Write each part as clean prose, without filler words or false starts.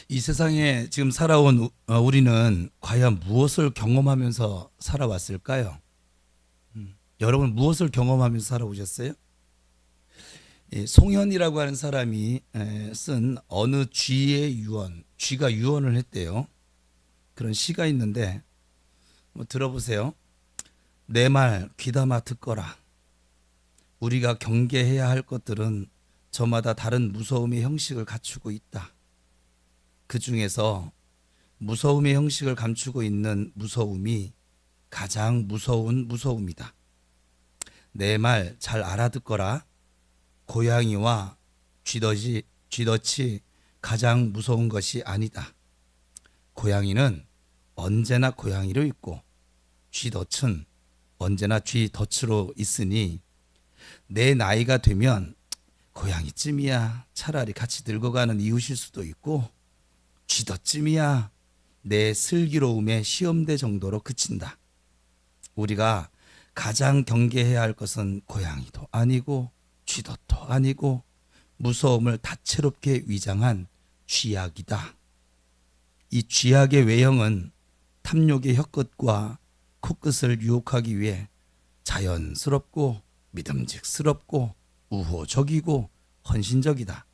이 세상에 지금 살아온 우리는 과연 무엇을 경험하면서 살아왔을까요? 여러분 무엇을 경험하면서 살아오셨어요? 송현이라고 하는 사람이 쓴 어느 쥐의 유언, 쥐가 유언을 했대요. 그런 시가 있는데 들어보세요. 내 말 귀담아 듣거라. 우리가 경계해야 할 것들은 저마다 다른 무서움의 형식을 갖추고 있다. 그 중에서 무서움의 형식을 감추고 있는 무서움이 가장 무서운 무서움이다. 내 말 잘 알아듣거라. 고양이와 쥐덫이 가장 무서운 것이 아니다. 고양이는 언제나 고양이로 있고 쥐덫은 언제나 쥐덫으로 있으니 내 나이가 되면 고양이쯤이야 차라리 같이 늙어가는 이웃일 수도 있고 쥐덫쯤이야 내 슬기로움의 시험대 정도로 그친다. 우리가 가장 경계해야 할 것은 고양이도 아니고 쥐덫도 아니고 무서움을 다채롭게 위장한 쥐약이다. 이 쥐약의 외형은 탐욕의 혀끝과 코끝을 유혹하기 위해 자연스럽고 믿음직스럽고 우호적이고 헌신적이다.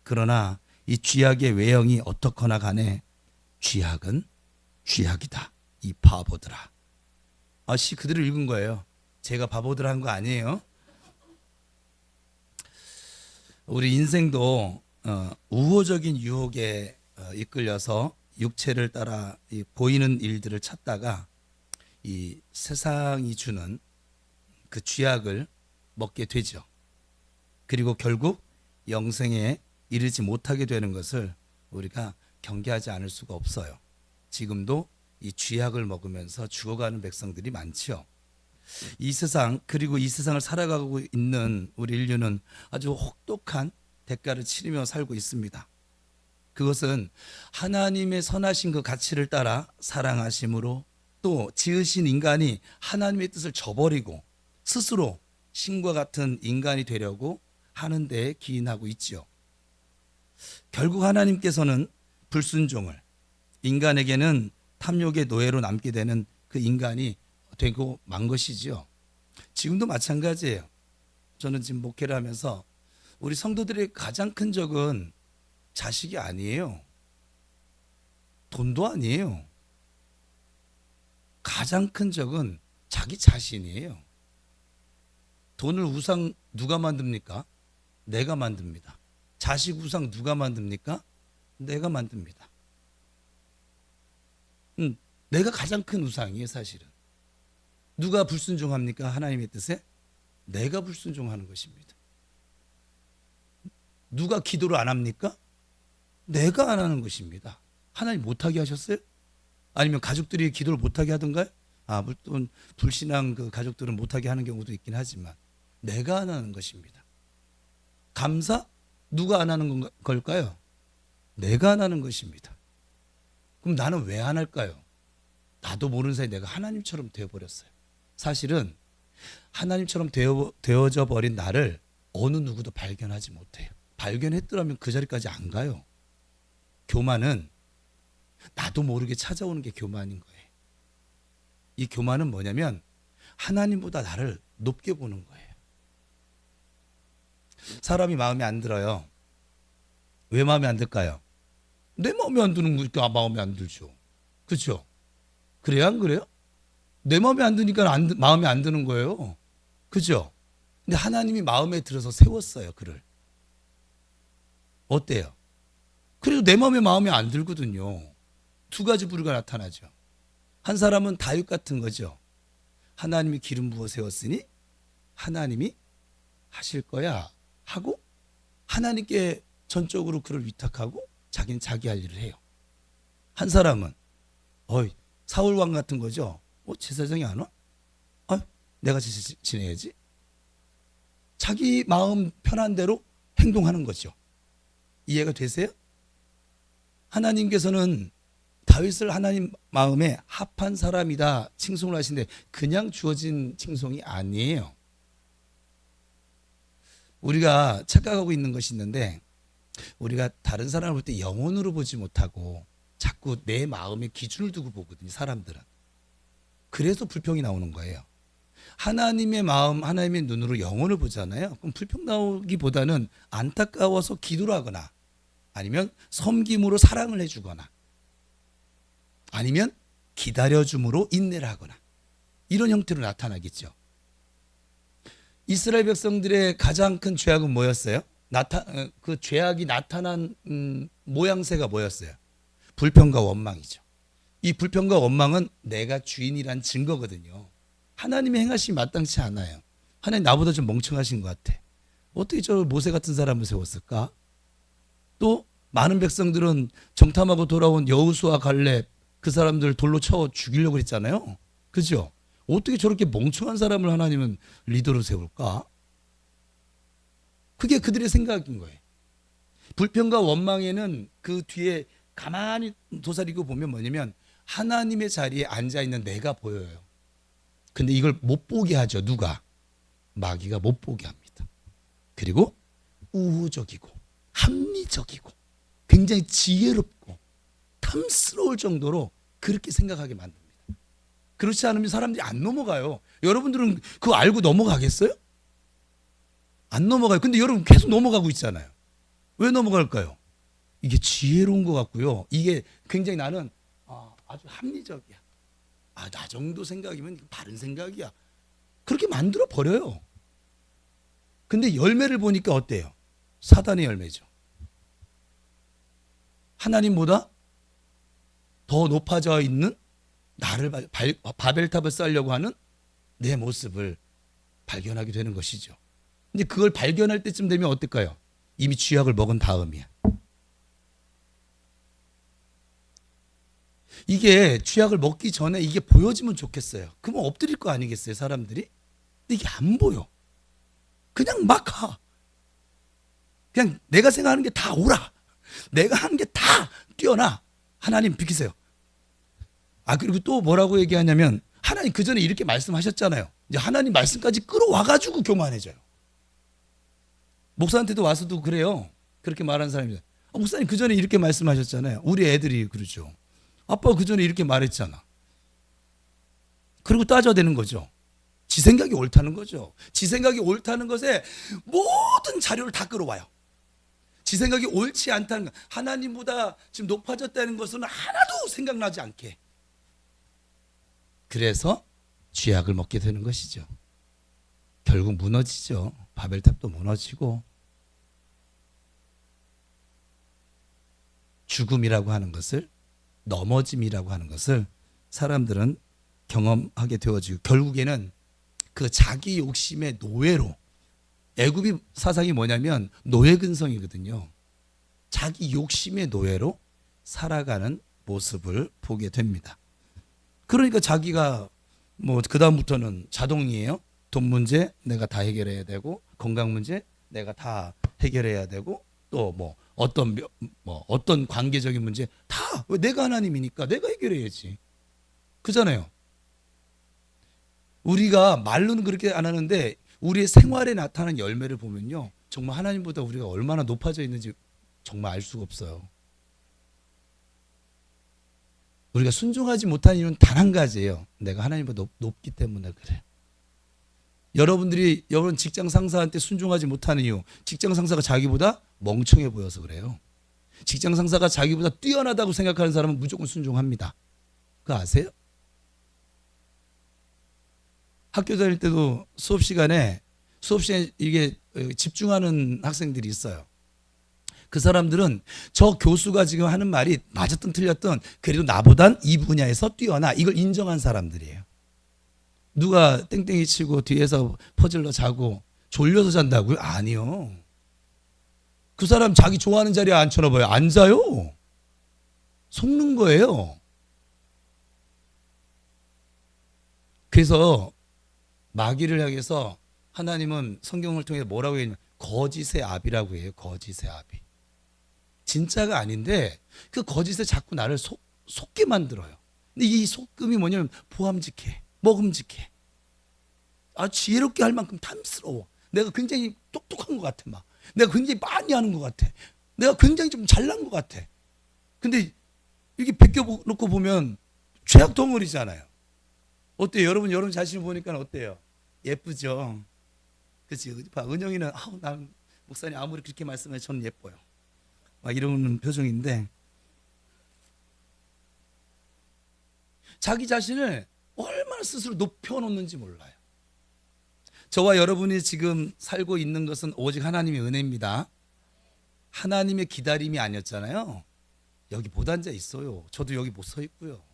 그러나 이 쥐약의 외형이 어떻거나 간에 쥐약은 쥐약이다. 이 바보들아. 시 그대로 읽은 거예요. 제가 바보들 한 거 아니에요. 우리 인생도 우호적인 유혹에 이끌려서 육체를 따라 보이는 일들을 찾다가 이 세상이 주는 그 쥐약을 먹게 되죠. 그리고 결국 영생에 이르지 못하게 되는 것을 우리가 경계하지 않을 수가 없어요. 지금도 이 쥐약을 먹으면서 죽어가는 백성들이 많지요. 이 세상 그리고 이 세상을 살아가고 있는 우리 인류는 아주 혹독한 대가를 치르며 살고 있습니다. 그것은 하나님의 선하신 그 가치를 따라 사랑하심으로 또 지으신 인간이 하나님의 뜻을 저버리고 스스로 신과 같은 인간이 되려고 하는 데에 기인하고 있지요. 결국 하나님께서는 불순종을, 인간에게는 탐욕의 노예로 남게 되는 그 인간이 되고 만 것이지요. 지금도 마찬가지예요. 저는 지금 목회를 하면서 우리 성도들의 가장 큰 적은 자식이 아니에요. 돈도 아니에요. 가장 큰 적은 자기 자신이에요. 돈을 우상 누가 만듭니까? 내가 만듭니다. 자식 우상 누가 만듭니까? 내가 만듭니다. 내가 가장 큰 우상이에요, 사실은. 누가 불순종합니까? 하나님의 뜻에? 내가 불순종하는 것입니다. 누가 기도를 안 합니까? 내가 안 하는 것입니다. 하나님 못하게 하셨어요? 아니면 가족들이 기도를 못하게 하던가요? 물론 불신앙 그 가족들은 못하게 하는 경우도 있긴 하지만 내가 안 하는 것입니다. 감사? 누가 안 하는 걸까요? 내가 안 하는 것입니다. 그럼 나는 왜 안 할까요? 나도 모르는 사이에 내가 하나님처럼 되어버렸어요. 사실은 하나님처럼 되어져 버린 나를 어느 누구도 발견하지 못해요. 발견했더라면 그 자리까지 안 가요. 교만은 나도 모르게 찾아오는 게 교만인 거예요. 이 교만은 뭐냐면 하나님보다 나를 높게 보는 거예요. 사람이 마음에 안 들어요. 왜 마음에 안 들까요? 내 마음에 안 드는 거니까 마음에 안 들죠. 그렇죠? 그래요? 안 그래요? 내 마음에 안 드니까 마음에 안 드는 거예요. 그죠? 근데 하나님이 마음에 들어서 세웠어요, 그를. 어때요? 그래도 내 마음에 안 들거든요. 두 가지 부류가 나타나죠. 한 사람은 다윗 같은 거죠. 하나님이 기름 부어 세웠으니 하나님이 하실 거야 하고 하나님께 전적으로 그를 위탁하고 자기는 자기 할 일을 해요. 한 사람은 사울 왕 같은 거죠. 제사장이 안 와? 내가 지내야지. 자기 마음 편한 대로 행동하는 거죠. 이해가 되세요? 하나님께서는 다윗을 하나님 마음에 합한 사람이다 칭송을 하시는데 그냥 주어진 칭송이 아니에요. 우리가 착각하고 있는 것이 있는데 우리가 다른 사람을 볼 때 영혼으로 보지 못하고 자꾸 내 마음에 기준을 두고 보거든요, 사람들은. 그래서 불평이 나오는 거예요. 하나님의 마음, 하나님의 눈으로 영혼을 보잖아요. 그럼 불평 나오기보다는 안타까워서 기도를 하거나 아니면 섬김으로 사랑을 해주거나 아니면 기다려줌으로 인내를 하거나 이런 형태로 나타나겠죠. 이스라엘 백성들의 가장 큰 죄악은 뭐였어요? 그 죄악이 나타난 모양새가 뭐였어요? 불평과 원망이죠. 이 불평과 원망은 내가 주인이란 증거거든요. 하나님의 행하심이 마땅치 않아요. 하나님 나보다 좀 멍청하신 것 같아. 어떻게 저 모세 같은 사람을 세웠을까? 또 많은 백성들은 정탐하고 돌아온 여호수아 갈렙 그 사람들 돌로 쳐 죽이려고 했잖아요. 그죠? 어떻게 저렇게 멍청한 사람을 하나님은 리더로 세울까? 그게 그들의 생각인 거예요. 불평과 원망에는 그 뒤에 가만히 도사리고 보면 뭐냐면 하나님의 자리에 앉아있는 내가 보여요. 근데 이걸 못 보게 하죠. 누가? 마귀가 못 보게 합니다. 그리고 우호적이고 합리적이고 굉장히 지혜롭고 탐스러울 정도로 그렇게 생각하게 만듭니다. 그렇지 않으면 사람들이 안 넘어가요. 여러분들은 그거 알고 넘어가겠어요? 안 넘어가요. 근데 여러분 계속 넘어가고 있잖아요. 왜 넘어갈까요? 이게 지혜로운 것 같고요. 이게 굉장히 나는 아주 합리적이야. 나 정도 생각이면 바른 생각이야. 그렇게 만들어 버려요. 근데 열매를 보니까 어때요? 사단의 열매죠. 하나님보다 더 높아져 있는 나를 바벨탑을 쌓으려고 하는 내 모습을 발견하게 되는 것이죠. 근데 그걸 발견할 때쯤 되면 어떨까요? 이미 쥐약을 먹은 다음이야. 이게 쥐약을 먹기 전에 이게 보여지면 좋겠어요. 그러면 엎드릴 거 아니겠어요, 사람들이? 근데 이게 안 보여. 그냥 막 가. 그냥 내가 생각하는 게 다 오라. 내가 하는 게 다 뛰어나. 하나님 비키세요. 그리고 또 뭐라고 얘기하냐면 하나님 그 전에 이렇게 말씀하셨잖아요. 이제 하나님 말씀까지 끌어와가지고 교만해져요. 목사한테도 와서도 그래요. 그렇게 말하는 사람이 목사님 그 전에 이렇게 말씀하셨잖아요. 우리 애들이 그러죠. 아빠가 그 전에 이렇게 말했잖아. 그리고 따져대는 거죠. 지 생각이 옳다는 거죠. 지 생각이 옳다는 것에 모든 자료를 다 끌어와요. 지 생각이 옳지 않다는 것, 하나님보다 지금 높아졌다는 것은 하나도 생각나지 않게. 그래서 쥐약을 먹게 되는 것이죠. 결국 무너지죠. 바벨탑도 무너지고 죽음이라고 하는 것을, 넘어짐이라고 하는 것을 사람들은 경험하게 되어지고 결국에는 그 자기 욕심의 노예로, 애굽이 사상이 뭐냐면 노예 근성이거든요. 자기 욕심의 노예로 살아가는 모습을 보게 됩니다. 그러니까 자기가 뭐 그다음부터는 자동이에요. 돈 문제 내가 다 해결해야 되고, 건강 문제 내가 다 해결해야 되고, 또 뭐 어떤 관계적인 문제 다 왜 내가 하나님이니까 내가 해결해야지. 그잖아요. 우리가 말로는 그렇게 안 하는데 우리의 생활에 나타나는 열매를 보면요, 정말 하나님보다 우리가 얼마나 높아져 있는지 정말 알 수가 없어요. 우리가 순종하지 못한 이유는 단 한 가지예요. 내가 하나님보다 높기 때문에 그래. 여러분 직장 상사한테 순종하지 못하는 이유, 직장 상사가 자기보다 멍청해 보여서 그래요. 직장 상사가 자기보다 뛰어나다고 생각하는 사람은 무조건 순종합니다. 그거 아세요? 학교 다닐 때도 수업 시간에 이게 집중하는 학생들이 있어요. 그 사람들은 저 교수가 지금 하는 말이 맞았든 틀렸든 그래도 나보단 이 분야에서 뛰어나, 이걸 인정한 사람들이에요. 누가 땡땡이 치고 뒤에서 퍼즐러 자고 졸려서 잔다고요? 아니요. 그 사람 자기 좋아하는 자리에 앉혀놔봐요. 앉아요. 속는 거예요. 그래서 마귀를 향해서 하나님은 성경을 통해 뭐라고 했냐면 거짓의 압이라고 해요. 거짓의 압이. 진짜가 아닌데 그 거짓에 자꾸 나를 속게 만들어요. 근데 이 속음이 뭐냐면 보암직해, 먹음직해. 지혜롭게 할 만큼 탐스러워. 내가 굉장히 똑똑한 것 같아. 내가 굉장히 많이 하는 것 같아. 내가 굉장히 좀 잘난 것 같아. 근데 이게 벗겨놓고 보면 죄악 덩어리잖아요. 어때요? 여러분 자신을 보니까 어때요? 예쁘죠? 그치? 은영이는 난 목사님 아무리 그렇게 말씀해 저는 예뻐요. 막 이러는 표정인데 자기 자신을 얼마나 스스로 높여놓는지 몰라요. 저와 여러분이 지금 살고 있는 것은 오직 하나님의 은혜입니다. 하나님의 기다림이 아니었잖아요. 여기 못 앉아 있어요. 저도 여기 못 서 있고요.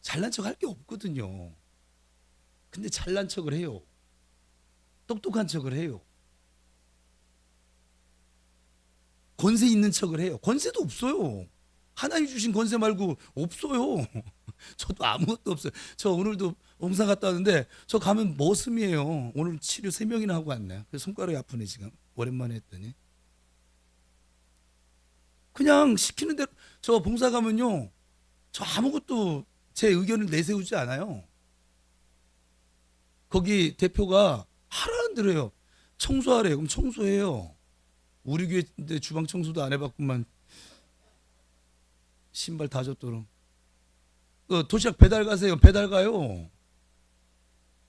잘난 척 할 게 없거든요. 근데 잘난 척을 해요. 똑똑한 척을 해요. 권세 있는 척을 해요. 권세도 없어요. 하나님 주신 권세 말고 없어요. 저도 아무것도 없어요. 저 오늘도 봉사 갔다 왔는데 저 가면 머슴이에요. 오늘 치료 3명이나 하고 왔네. 그래서 손가락이 아프네 지금. 오랜만에 했더니. 그냥 시키는 대로 저 봉사 가면요. 저 아무것도 제 의견을 내세우지 않아요. 거기 대표가 하라는 대로 해요. 청소하래요. 그럼 청소해요. 우리 교회 주방 청소도 안 해봤구만. 신발 다 줬도록. 도시락 배달 가세요. 배달 가요.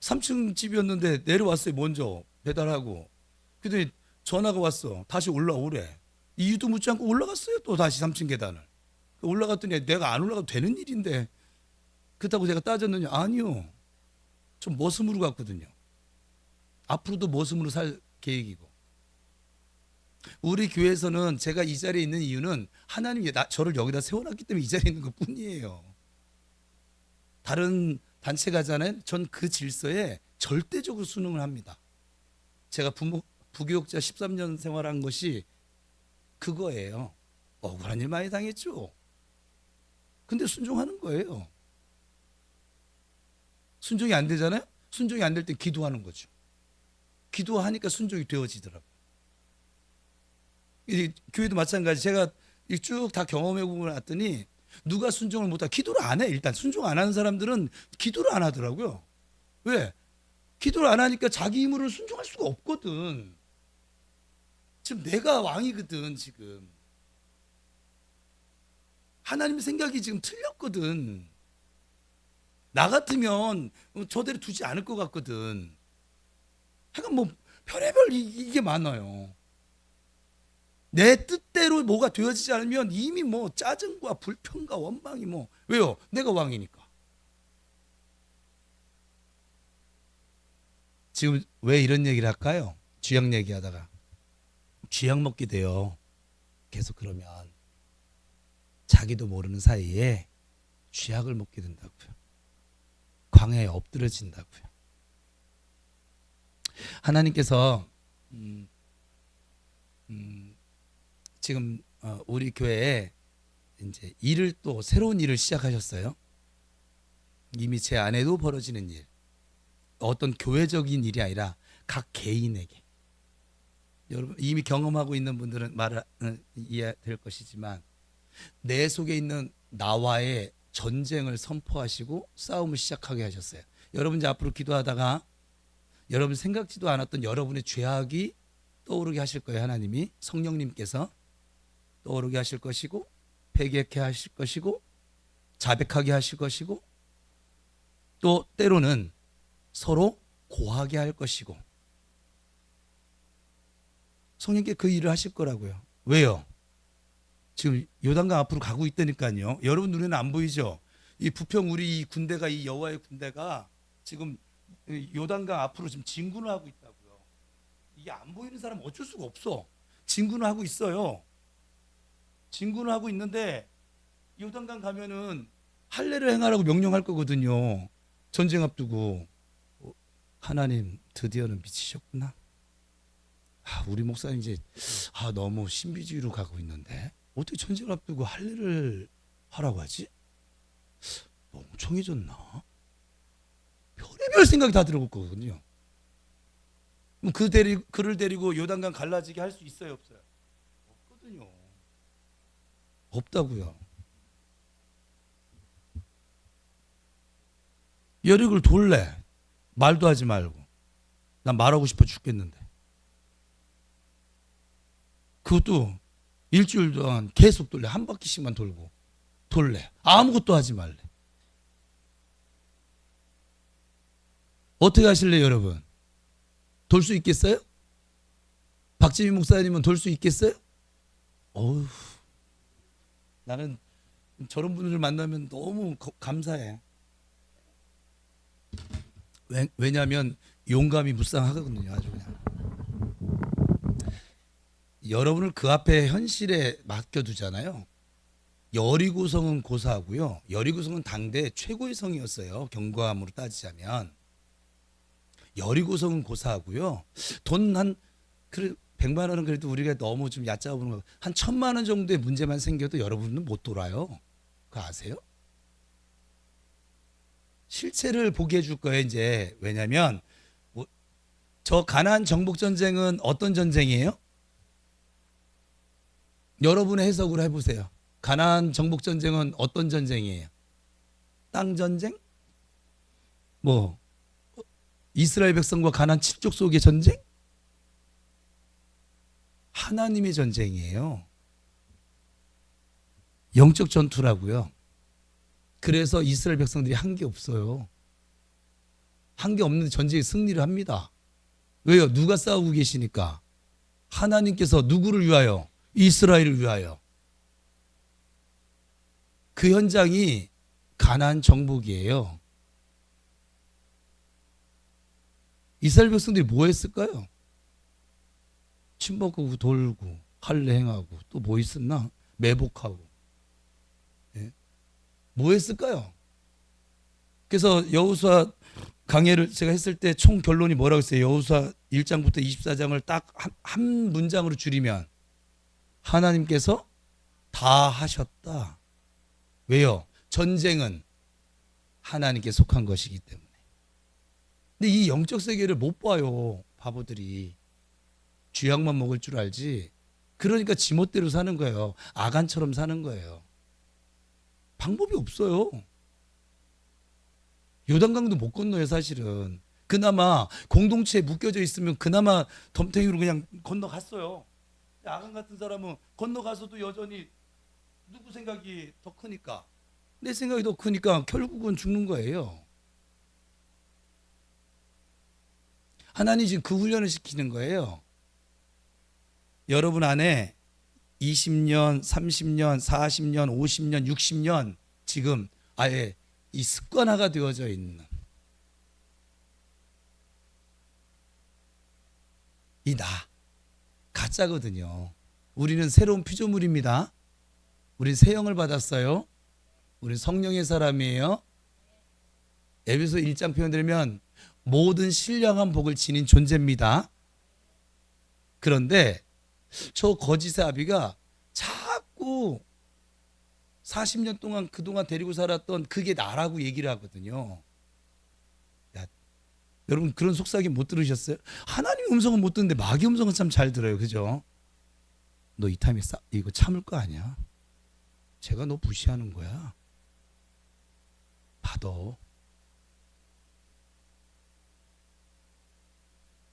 3층 집이었는데 내려왔어요. 먼저 배달하고. 근데 전화가 왔어. 다시 올라오래. 이유도 묻지 않고 올라갔어요. 또 다시 3층 계단을. 올라갔더니 내가 안 올라가도 되는 일인데 그렇다고 제가 따졌느냐? 아니요. 좀 머슴으로 갔거든요. 앞으로도 머슴으로 살 계획이고. 우리 교회에서는 제가 이 자리에 있는 이유는 하나님이 저를 여기다 세워놨기 때문에 이 자리에 있는 것 뿐이에요. 다른 단체 가잖아요. 전 그 질서에 절대적으로 순응을 합니다. 제가 부교육자 13년 생활한 것이 그거예요. 억울한 일 많이 당했죠. 근데 순종하는 거예요. 순종이 안 되잖아요. 순종이 안 될 때 기도하는 거죠. 기도하니까 순종이 되어지더라고요. 이 교회도 마찬가지. 제가 쭉 다 경험해 보고 났더니 누가 순종을 못하고 기도를 안 해. 일단 순종 안 하는 사람들은 기도를 안 하더라고요. 왜? 기도를 안 하니까 자기 힘으로는 순종할 수가 없거든. 지금 내가 왕이거든. 지금 하나님 생각이 지금 틀렸거든. 나 같으면 저대로 두지 않을 것 같거든. 하여간 뭐 별의별 이게 많아요. 내 뜻대로 뭐가 되어지지 않으면 이미 뭐 짜증과 불평과 원망이 뭐 왜요? 내가 왕이니까. 지금 왜 이런 얘기를 할까요? 쥐약 얘기하다가 쥐약 먹게 돼요. 계속 그러면 자기도 모르는 사이에 쥐약을 먹게 된다고요. 광야에 엎드러진다고요. 하나님께서 지금 우리 교회에 이제 일을 또 새로운 일을 시작하셨어요. 이미 제 안에도 벌어지는 일, 어떤 교회적인 일이 아니라 각 개인에게. 여러분 이미 경험하고 있는 분들은 말을 이해될 것이지만 내 속에 있는 나와의 전쟁을 선포하시고 싸움을 시작하게 하셨어요. 여러분 이제 앞으로 기도하다가 여러분 생각지도 않았던 여러분의 죄악이 떠오르게 하실 거예요. 하나님이 성령님께서 떠오르게 하실 것이고 회개케 하실 것이고 자백하게 하실 것이고 또 때로는 서로 고하게 할 것이고 성령께 그 일을 하실 거라고요. 왜요? 지금 요단강 앞으로 가고 있다니까요. 여러분 눈에는 안 보이죠? 이 부평 우리 이 군대가 이 여호와의 군대가 지금 요단강 앞으로 지금 진군을 하고 있다고요. 이게 안 보이는 사람은 어쩔 수가 없어. 진군을 하고 있어요. 진군을 하고 있는데 요단강 가면은 할례를 행하라고 명령할 거거든요. 전쟁 앞두고. 하나님 드디어는 미치셨구나. 우리 목사님 이제 너무 신비주의로 가고 있는데 어떻게 전쟁 앞두고 할례를 하라고 하지? 멍청해졌나? 별의별 생각이 다 들어올 거거든요. 그럼 그를 데리고 요단강 갈라지게 할 수 있어요, 없어요? 없거든요. 없다고요. 여력을 돌래. 말도 하지 말고. 난 말하고 싶어 죽겠는데. 그것도 일주일 동안 계속 돌래. 한 바퀴씩만 돌고 돌래. 아무것도 하지 말래. 어떻게 하실래요, 여러분? 돌 수 있겠어요? 박지민 목사님은 돌 수 있겠어요? 어휴, 나는 저런 분들을 만나면 너무 감사해. 왜냐하면 용감이 무쌍하거든요. 아주 그냥. 여러분을 그 앞에 현실에 맡겨두잖아요. 여리고성은 고사하고요. 여리고성은 당대 최고의 성이었어요. 경과함으로 따지자면. 여리고성은 고사하고요. 돈 한 100만 원은 그래도 우리가 너무 좀 얕잡아 보는 거. 한 1000만 원 정도의 문제만 생겨도 여러분은 못 돌아요. 그거 아세요? 실체를 보게 해줄 거예요, 이제. 왜냐면 저 가나안 정복 전쟁은 어떤 전쟁이에요? 여러분의 해석으로 해보세요. 가나안 정복 전쟁은 어떤 전쟁이에요? 땅 전쟁? 뭐 이스라엘 백성과 가나안 칠족 속의 전쟁? 하나님의 전쟁이에요. 영적 전투라고요. 그래서 이스라엘 백성들이 한 게 없어요. 한 게 없는데 전쟁에 승리를 합니다. 왜요? 누가 싸우고 계시니까? 하나님께서 누구를 위하여? 이스라엘을 위하여. 그 현장이 가나안 정복이에요. 이스라엘 백성들이 뭐 했을까요? 침범하고 돌고 할례행하고 또 뭐 있었나? 매복하고. 예? 뭐 했을까요? 그래서 여호수아 강해를 제가 했을 때 총 결론이 뭐라고 했어요? 여호수아 1장부터 24장을 딱 한 문장으로 줄이면 하나님께서 다 하셨다. 왜요? 전쟁은 하나님께 속한 것이기 때문에. 근데 이 영적 세계를 못 봐요, 바보들이. 쥐약만 먹을 줄 알지. 그러니까 지멋대로 사는 거예요. 아간처럼 사는 거예요. 방법이 없어요. 요단강도 못 건너요, 사실은. 그나마 공동체에 묶여져 있으면 그나마 덤탱이로 그냥 건너갔어요. 아간 같은 사람은 건너가서도 여전히 누구 생각이 더 크니까, 내 생각이 더 크니까 결국은 죽는 거예요. 하나님이 지금 그 훈련을 시키는 거예요. 여러분 안에 20년, 30년, 40년, 50년, 60년 지금 아예 이 습관화가 되어져 있는 이 나 가짜거든요. 우리는 새로운 피조물입니다. 우린 새 영을 받았어요. 우린 성령의 사람이에요. 에베소 1장 표현 들으면 모든 신령한 복을 지닌 존재입니다. 그런데 저 거짓의 아비가 자꾸 40년 동안 그동안 데리고 살았던 그게 나라고 얘기를 하거든요. 야, 여러분 그런 속삭임 못 들으셨어요? 하나님의 음성은 못 듣는데 마귀 음성은 참 잘 들어요. 그죠? 너 이 타임에 이거 참을 거 아니야? 제가 너 무시하는 거야. 받아.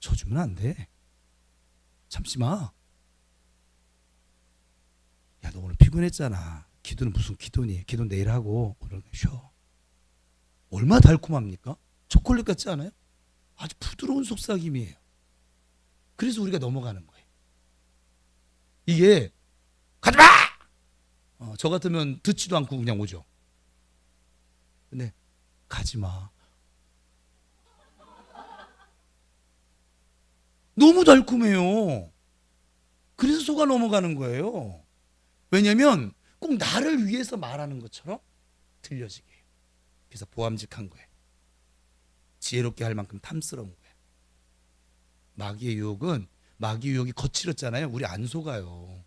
쳐주면 안 돼. 참지 마. 야, 너 오늘 피곤했잖아. 기도는 무슨 기도니? 기도 내일 하고 오늘 쉬어. 얼마나 달콤합니까? 초콜릿 같지 않아요? 아주 부드러운 속삭임이에요. 그래서 우리가 넘어가는 거예요. 이게 가지마! 저 같으면 듣지도 않고 그냥 오죠. 근데 가지마. 너무 달콤해요. 그래서 속아 넘어가는 거예요. 왜냐면 꼭 나를 위해서 말하는 것처럼 들려지게 해요. 그래서 보암직한 거예요. 지혜롭게 할 만큼 탐스러운 거예요. 마귀의 유혹이 거칠었잖아요. 우리 안 속아요.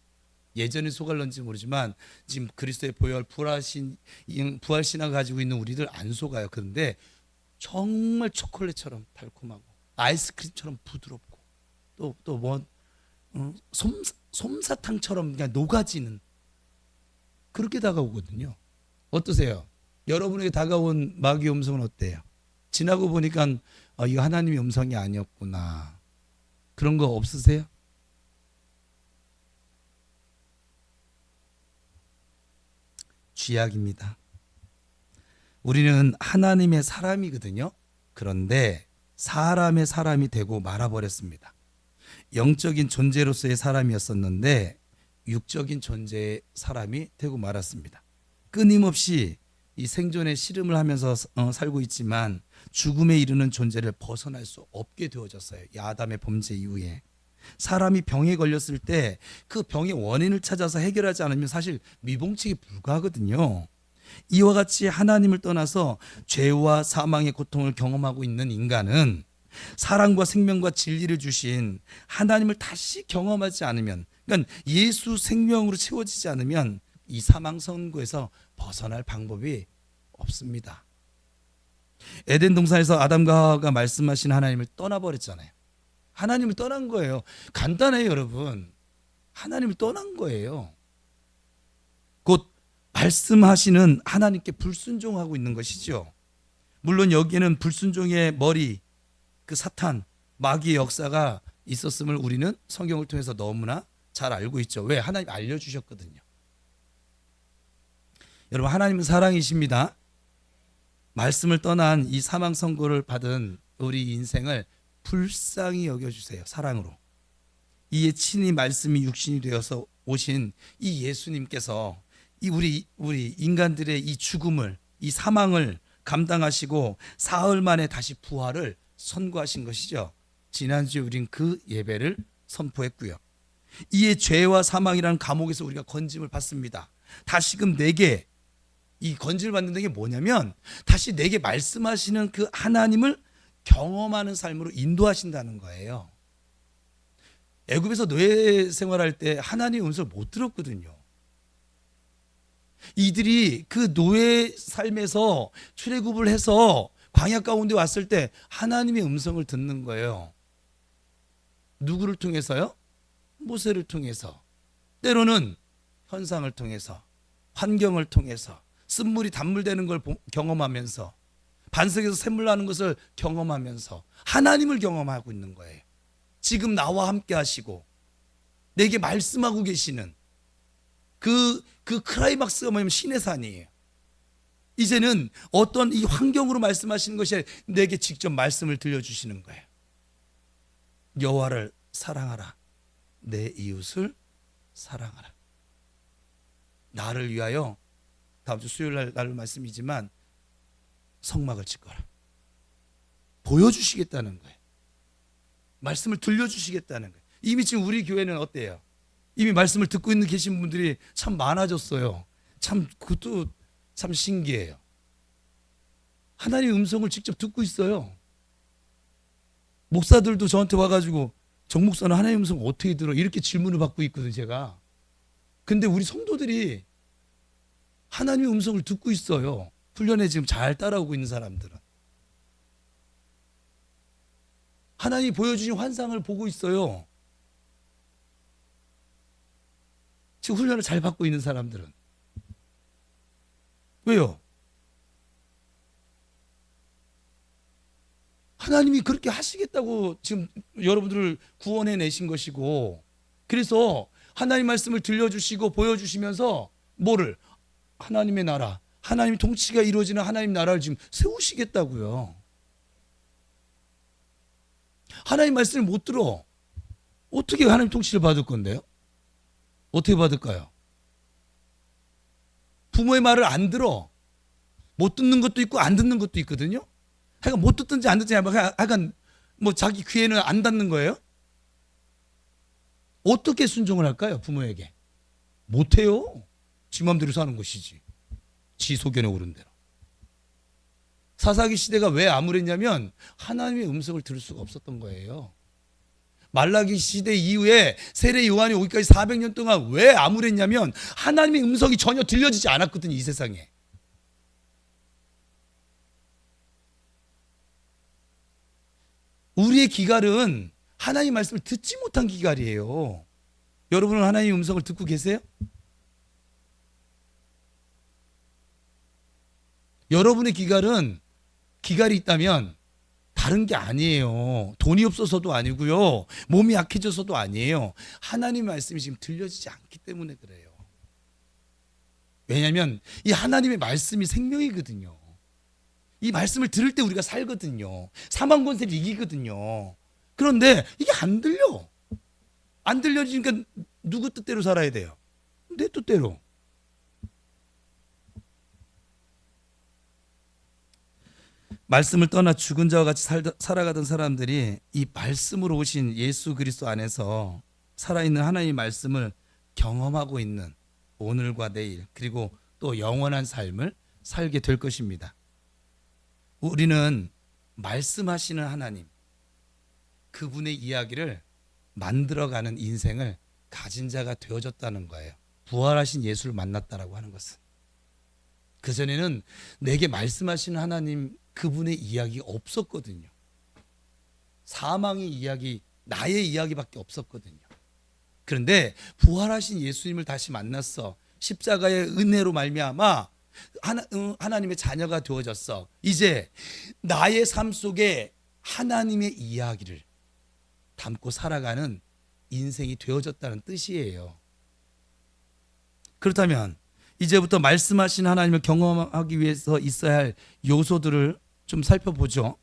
예전에 속았는지 모르지만 지금 그리스도의 보혈 부활신앙 가지고 있는 우리들 안 속아요. 그런데 정말 초콜릿처럼 달콤하고 아이스크림처럼 부드럽고 또 뭐 솜사탕처럼 그냥 녹아지는 그렇게 다가오거든요. 어떠세요? 여러분에게 다가온 마귀의 음성은 어때요? 지나고 보니까 이거 하나님의 음성이 아니었구나. 그런 거 없으세요? 쥐약입니다. 우리는 하나님의 사람이거든요. 그런데 사람의 사람이 되고 말아버렸습니다. 영적인 존재로서의 사람이었었는데 육적인 존재의 사람이 되고 말았습니다. 끊임없이 이 생존의 씨름을 하면서 살고 있지만 죽음에 이르는 존재를 벗어날 수 없게 되어졌어요. 이 아담의 범죄 이후에. 사람이 병에 걸렸을 때 그 병의 원인을 찾아서 해결하지 않으면 사실 미봉책이 불가하거든요. 이와 같이 하나님을 떠나서 죄와 사망의 고통을 경험하고 있는 인간은 사랑과 생명과 진리를 주신 하나님을 다시 경험하지 않으면, 그러니까 예수 생명으로 채워지지 않으면 이 사망 선고에서 벗어날 방법이 없습니다. 에덴 동산에서 아담과 하와가 말씀하신 하나님을 떠나버렸잖아요. 하나님을 떠난 거예요. 간단해요, 여러분. 하나님을 떠난 거예요. 곧 말씀하시는 하나님께 불순종하고 있는 것이죠. 물론 여기에는 불순종의 머리, 그 사탄, 마귀의 역사가 있었음을 우리는 성경을 통해서 너무나 잘 알고 있죠. 왜? 하나님 알려주셨거든요. 여러분, 하나님은 사랑이십니다. 말씀을 떠난 이 사망 선고를 받은 우리 인생을 불쌍히 여겨주세요. 사랑으로. 이에 친히 말씀이 육신이 되어서 오신 이 예수님께서 이 우리 인간들의 이 죽음을, 이 사망을 감당하시고 사흘 만에 다시 부활을 선고하신 것이죠. 지난주에 우린 그 예배를 선포했고요. 이에 죄와 사망이라는 감옥에서 우리가 건짐을 받습니다. 다시금 내게 이 건짐을 받는 게 뭐냐면 다시 내게 말씀하시는 그 하나님을 경험하는 삶으로 인도하신다는 거예요. 애굽에서 노예 생활할 때 하나님의 음성을 못 들었거든요. 이들이 그 노예 삶에서 출애굽을 해서 광야 가운데 왔을 때 하나님의 음성을 듣는 거예요. 누구를 통해서요? 모세를 통해서, 때로는 현상을 통해서, 환경을 통해서, 쓴물이 단물되는 걸 경험하면서, 반석에서 샘물 나는 것을 경험하면서 하나님을 경험하고 있는 거예요. 지금 나와 함께 하시고 내게 말씀하고 계시는 그 클라이막스가 뭐냐면 신의 산이에요. 이제는 어떤 이 환경으로 말씀하시는 것이 아니라 내게 직접 말씀을 들려주시는 거예요. 여호와를 사랑하라. 내 이웃을 사랑하라. 나를 위하여, 다음 주 수요일 날 말씀이지만 성막을 짓거라. 보여주시겠다는 거예요. 말씀을 들려주시겠다는 거예요. 이미 지금 우리 교회는 어때요? 이미 말씀을 듣고 있는 계신 분들이 참 많아졌어요. 참 그것도 참 신기해요. 하나님의 음성을 직접 듣고 있어요. 목사들도 저한테 와가지고 정 목사는 하나님의 음성 어떻게 들어? 이렇게 질문을 받고 있거든요, 제가. 근데 우리 성도들이 하나님의 음성을 듣고 있어요. 훈련에 지금 잘 따라오고 있는 사람들은. 하나님이 보여주신 환상을 보고 있어요. 지금 훈련을 잘 받고 있는 사람들은. 왜요? 하나님이 그렇게 하시겠다고 지금 여러분들을 구원해 내신 것이고, 그래서 하나님 말씀을 들려주시고 보여주시면서 뭐를? 하나님의 나라, 하나님의 통치가 이루어지는 하나님 나라를 지금 세우시겠다고요. 하나님 말씀을 못 들어. 어떻게 하나님 통치를 받을 건데요? 어떻게 받을까요? 부모의 말을 안 들어. 못 듣는 것도 있고 안 듣는 것도 있거든요. 하여간 못 듣든지 안 듣든지 하여간 뭐 자기 귀에는 안 닿는 거예요. 어떻게 순종을 할까요? 부모에게. 못해요. 지 맘대로 사는 것이지. 지 소견에 오른 대로. 사사기 시대가 왜 암울했냐면 하나님의 음성을 들을 수가 없었던 거예요. 말라기 시대 이후에 세례 요한이 오기까지 400년 동안 왜 암울했냐면 하나님의 음성이 전혀 들려지지 않았거든요, 이 세상에. 우리의 기갈은 하나님 말씀을 듣지 못한 기갈이에요. 여러분은 하나님의 음성을 듣고 계세요? 여러분의 기갈이 있다면 다른 게 아니에요. 돈이 없어서도 아니고요. 몸이 약해져서도 아니에요. 하나님의 말씀이 지금 들려지지 않기 때문에 그래요. 왜냐하면 이 하나님의 말씀이 생명이거든요. 이 말씀을 들을 때 우리가 살거든요. 사망 권세를 이기거든요. 그런데 이게 안 들려. 안 들려지니까 누구 뜻대로 살아야 돼요? 내 뜻대로. 말씀을 떠나 죽은 자와 같이 살아가던 사람들이 이 말씀으로 오신 예수 그리스도 안에서 살아있는 하나님의 말씀을 경험하고 있는 오늘과 내일 그리고 또 영원한 삶을 살게 될 것입니다. 우리는 말씀하시는 하나님, 그분의 이야기를 만들어가는 인생을 가진 자가 되어졌다는 거예요. 부활하신 예수를 만났다라고 하는 것은. 그전에는 내게 말씀하시는 하나님 그분의 이야기가 없었거든요. 사망의 이야기, 나의 이야기밖에 없었거든요. 그런데 부활하신 예수님을 다시 만났어. 십자가의 은혜로 말미암아 하나님의 자녀가 되어졌어. 이제 나의 삶 속에 하나님의 이야기를 담고 살아가는 인생이 되어졌다는 뜻이에요. 그렇다면 이제부터 말씀하신 하나님을 경험하기 위해서 있어야 할 요소들을 좀 살펴보죠.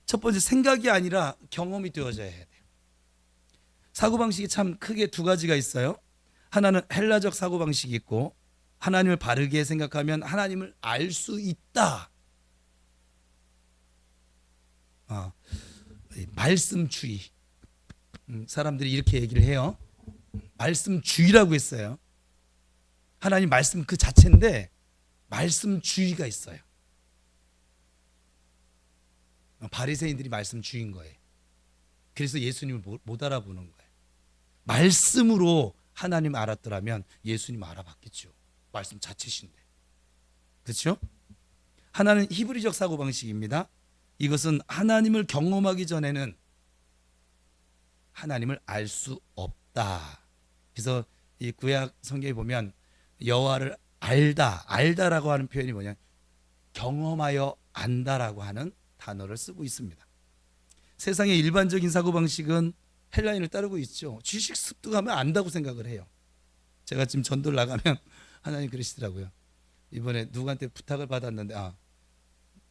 첫 번째, 생각이 아니라 경험이 되어져야 해요. 사고방식이 참 크게 두 가지가 있어요. 하나는 헬라적 사고방식이 있고, 하나님을 바르게 생각하면 하나님을 알 수 있다. 말씀주의. 사람들이 이렇게 얘기를 해요. 말씀주의라고 했어요. 하나님 말씀 그 자체인데 말씀주의가 있어요. 바리새인들이 말씀주의인 거예요. 그래서 예수님을 못 알아보는 거예요. 말씀으로 하나님 알았더라면 예수님 알아봤겠죠. 말씀 자체신데. 그렇죠? 하나는 히브리적 사고방식입니다. 이것은 하나님을 경험하기 전에는 하나님을 알 수 없다. 그래서 이 구약 성경에 보면 여호와를 알다라고 하는 표현이 뭐냐, 경험하여 안다라고 하는 단어를 쓰고 있습니다. 세상의 일반적인 사고방식은 헬라인을 따르고 있죠. 지식 습득하면 안다고 생각을 해요. 제가 지금 전도를 나가면 하나님 그러시더라고요. 이번에 누구한테 부탁을 받았는데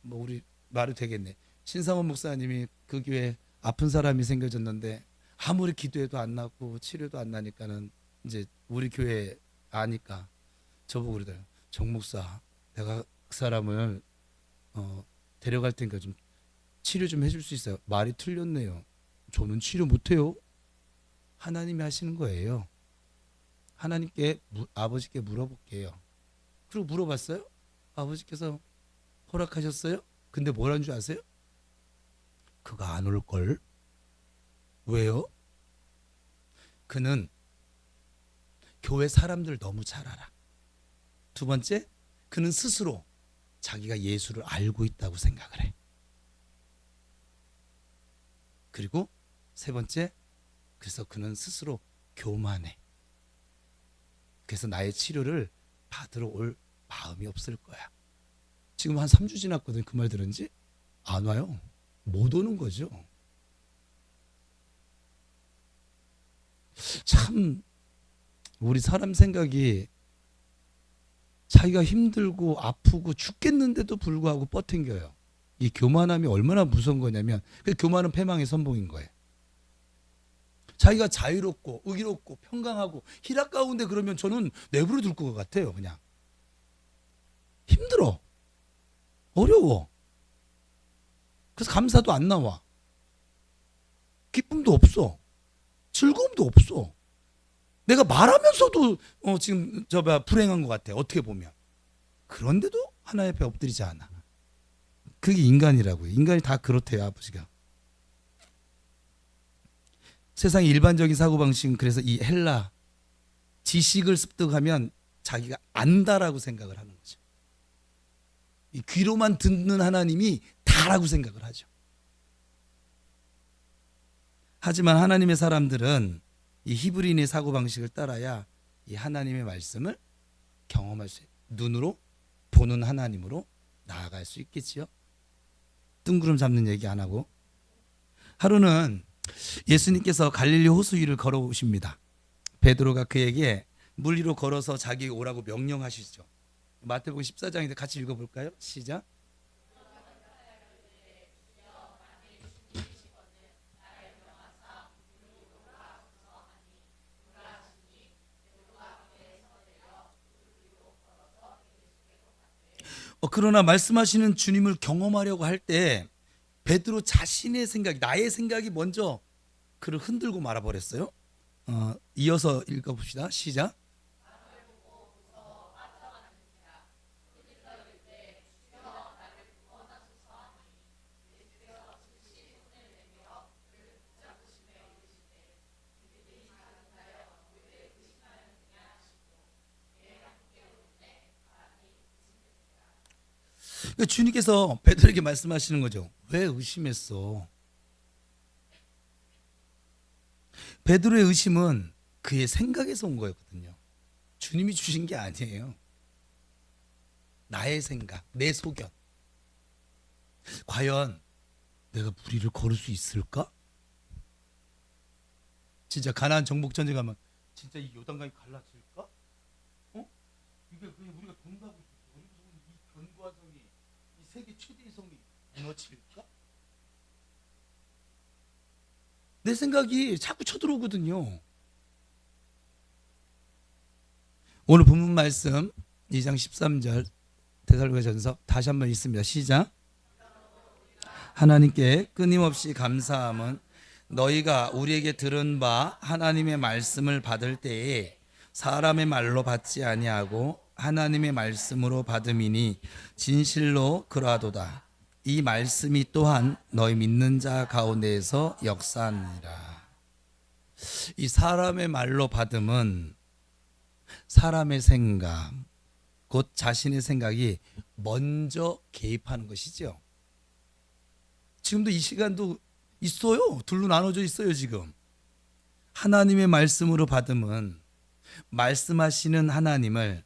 우리 말이 되겠네. 신상원 목사님이 그 교회에 아픈 사람이 생겨졌는데 아무리 기도해도 안 낫고 치료도 안 나니까는 이제 우리 교회 아니까 저보고 그러더라고요. 정 목사, 내가 그 사람을 데려갈 테니까 좀 치료 좀 해줄 수 있어요? 말이 틀렸네요. 저는 치료 못해요. 하나님이 하시는 거예요. 하나님께 아버지께 물어볼게요. 그리고 물어봤어요. 아버지께서 허락하셨어요? 근데 뭐라는 줄 아세요? 그가 안 올걸. 왜요? 그는 교회 사람들 너무 잘 알아. 두 번째, 그는 스스로 자기가 예수를 알고 있다고 생각을 해. 그리고 세 번째, 그래서 그는 스스로 교만해. 그래서 나의 치료를 받으러 올 마음이 없을 거야. 지금 한 3주 지났거든. 그 말 들은 지 안 와요. 못 오는 거죠. 참 우리 사람 생각이 자기가 힘들고 아프고 죽겠는데도 불구하고 뻗탱겨요. 이 교만함이 얼마나 무서운 거냐면 그 교만은 패망의 선봉인 거예요. 자기가 자유롭고 의롭고 평강하고 희락 가운데 그러면 저는 내버려 둘 것 같아요. 그냥 힘들어, 어려워. 그래서 감사도 안 나와. 기쁨도 없어. 즐거움도 없어. 내가 말하면서도 지금 불행한 것 같아. 어떻게 보면. 그런데도 하나님 앞에 엎드리지 않아. 그게 인간이라고요. 인간이 다 그렇대요. 아버지가. 세상의 일반적인 사고방식은 그래서 이 헬라 지식을 습득하면 자기가 안다라고 생각을 하는 거죠. 이 귀로만 듣는 하나님이 다라고 생각을 하죠. 하지만 하나님의 사람들은 이 히브리인의 사고방식을 따라야 이 하나님의 말씀을 경험할 수, 눈으로 보는 하나님으로 나아갈 수 있겠지요. 뜬구름 잡는 얘기 안 하고. 하루는 예수님께서 갈릴리 호수 위를 걸어오십니다. 베드로가 그에게 물 위로 걸어서 자기 오라고 명령하시죠. 마태복음 14장인데 같이 읽어볼까요? 시작. 그러나 말씀하시는 주님을 경험하려고 할 때 베드로 자신의 생각이, 나의 생각이 먼저 그를 흔들고 말아버렸어요. 이어서 읽어봅시다. 시작. 그러니까 주님께서 베드로에게 말씀하시는 거죠. 왜 의심했어? 베드로의 의심은 그의 생각에서 온 거였거든요. 주님이 주신 게 아니에요. 나의 생각, 내 소견. 과연 내가 물 위를 걸을 수 있을까? 진짜 가나안 정복 전쟁 가면 진짜 이 요단강이 갈라질까? 이게 그냥 우리가 동다고 있었어. 이 견고한 성이, 이 세계 최대의 성이 무너질까? 내 생각이 자꾸 쳐들어오거든요. 오늘 본문 말씀 2장 13절 데살로니가전서 다시 한번 읽습니다. 시작. 하나님께 끊임없이 감사함은 너희가 우리에게 들은 바 하나님의 말씀을 받을 때에 사람의 말로 받지 아니하고 하나님의 말씀으로 받음이니 진실로 그러하도다. 이 말씀이 또한 너희 믿는 자 가운데에서 역사하느니라. 이 사람의 말로 받음은 사람의 생각, 곧 자신의 생각이 먼저 개입하는 것이죠. 지금도 이 시간도 있어요. 둘로 나눠져 있어요. 지금 하나님의 말씀으로 받음은 말씀하시는 하나님을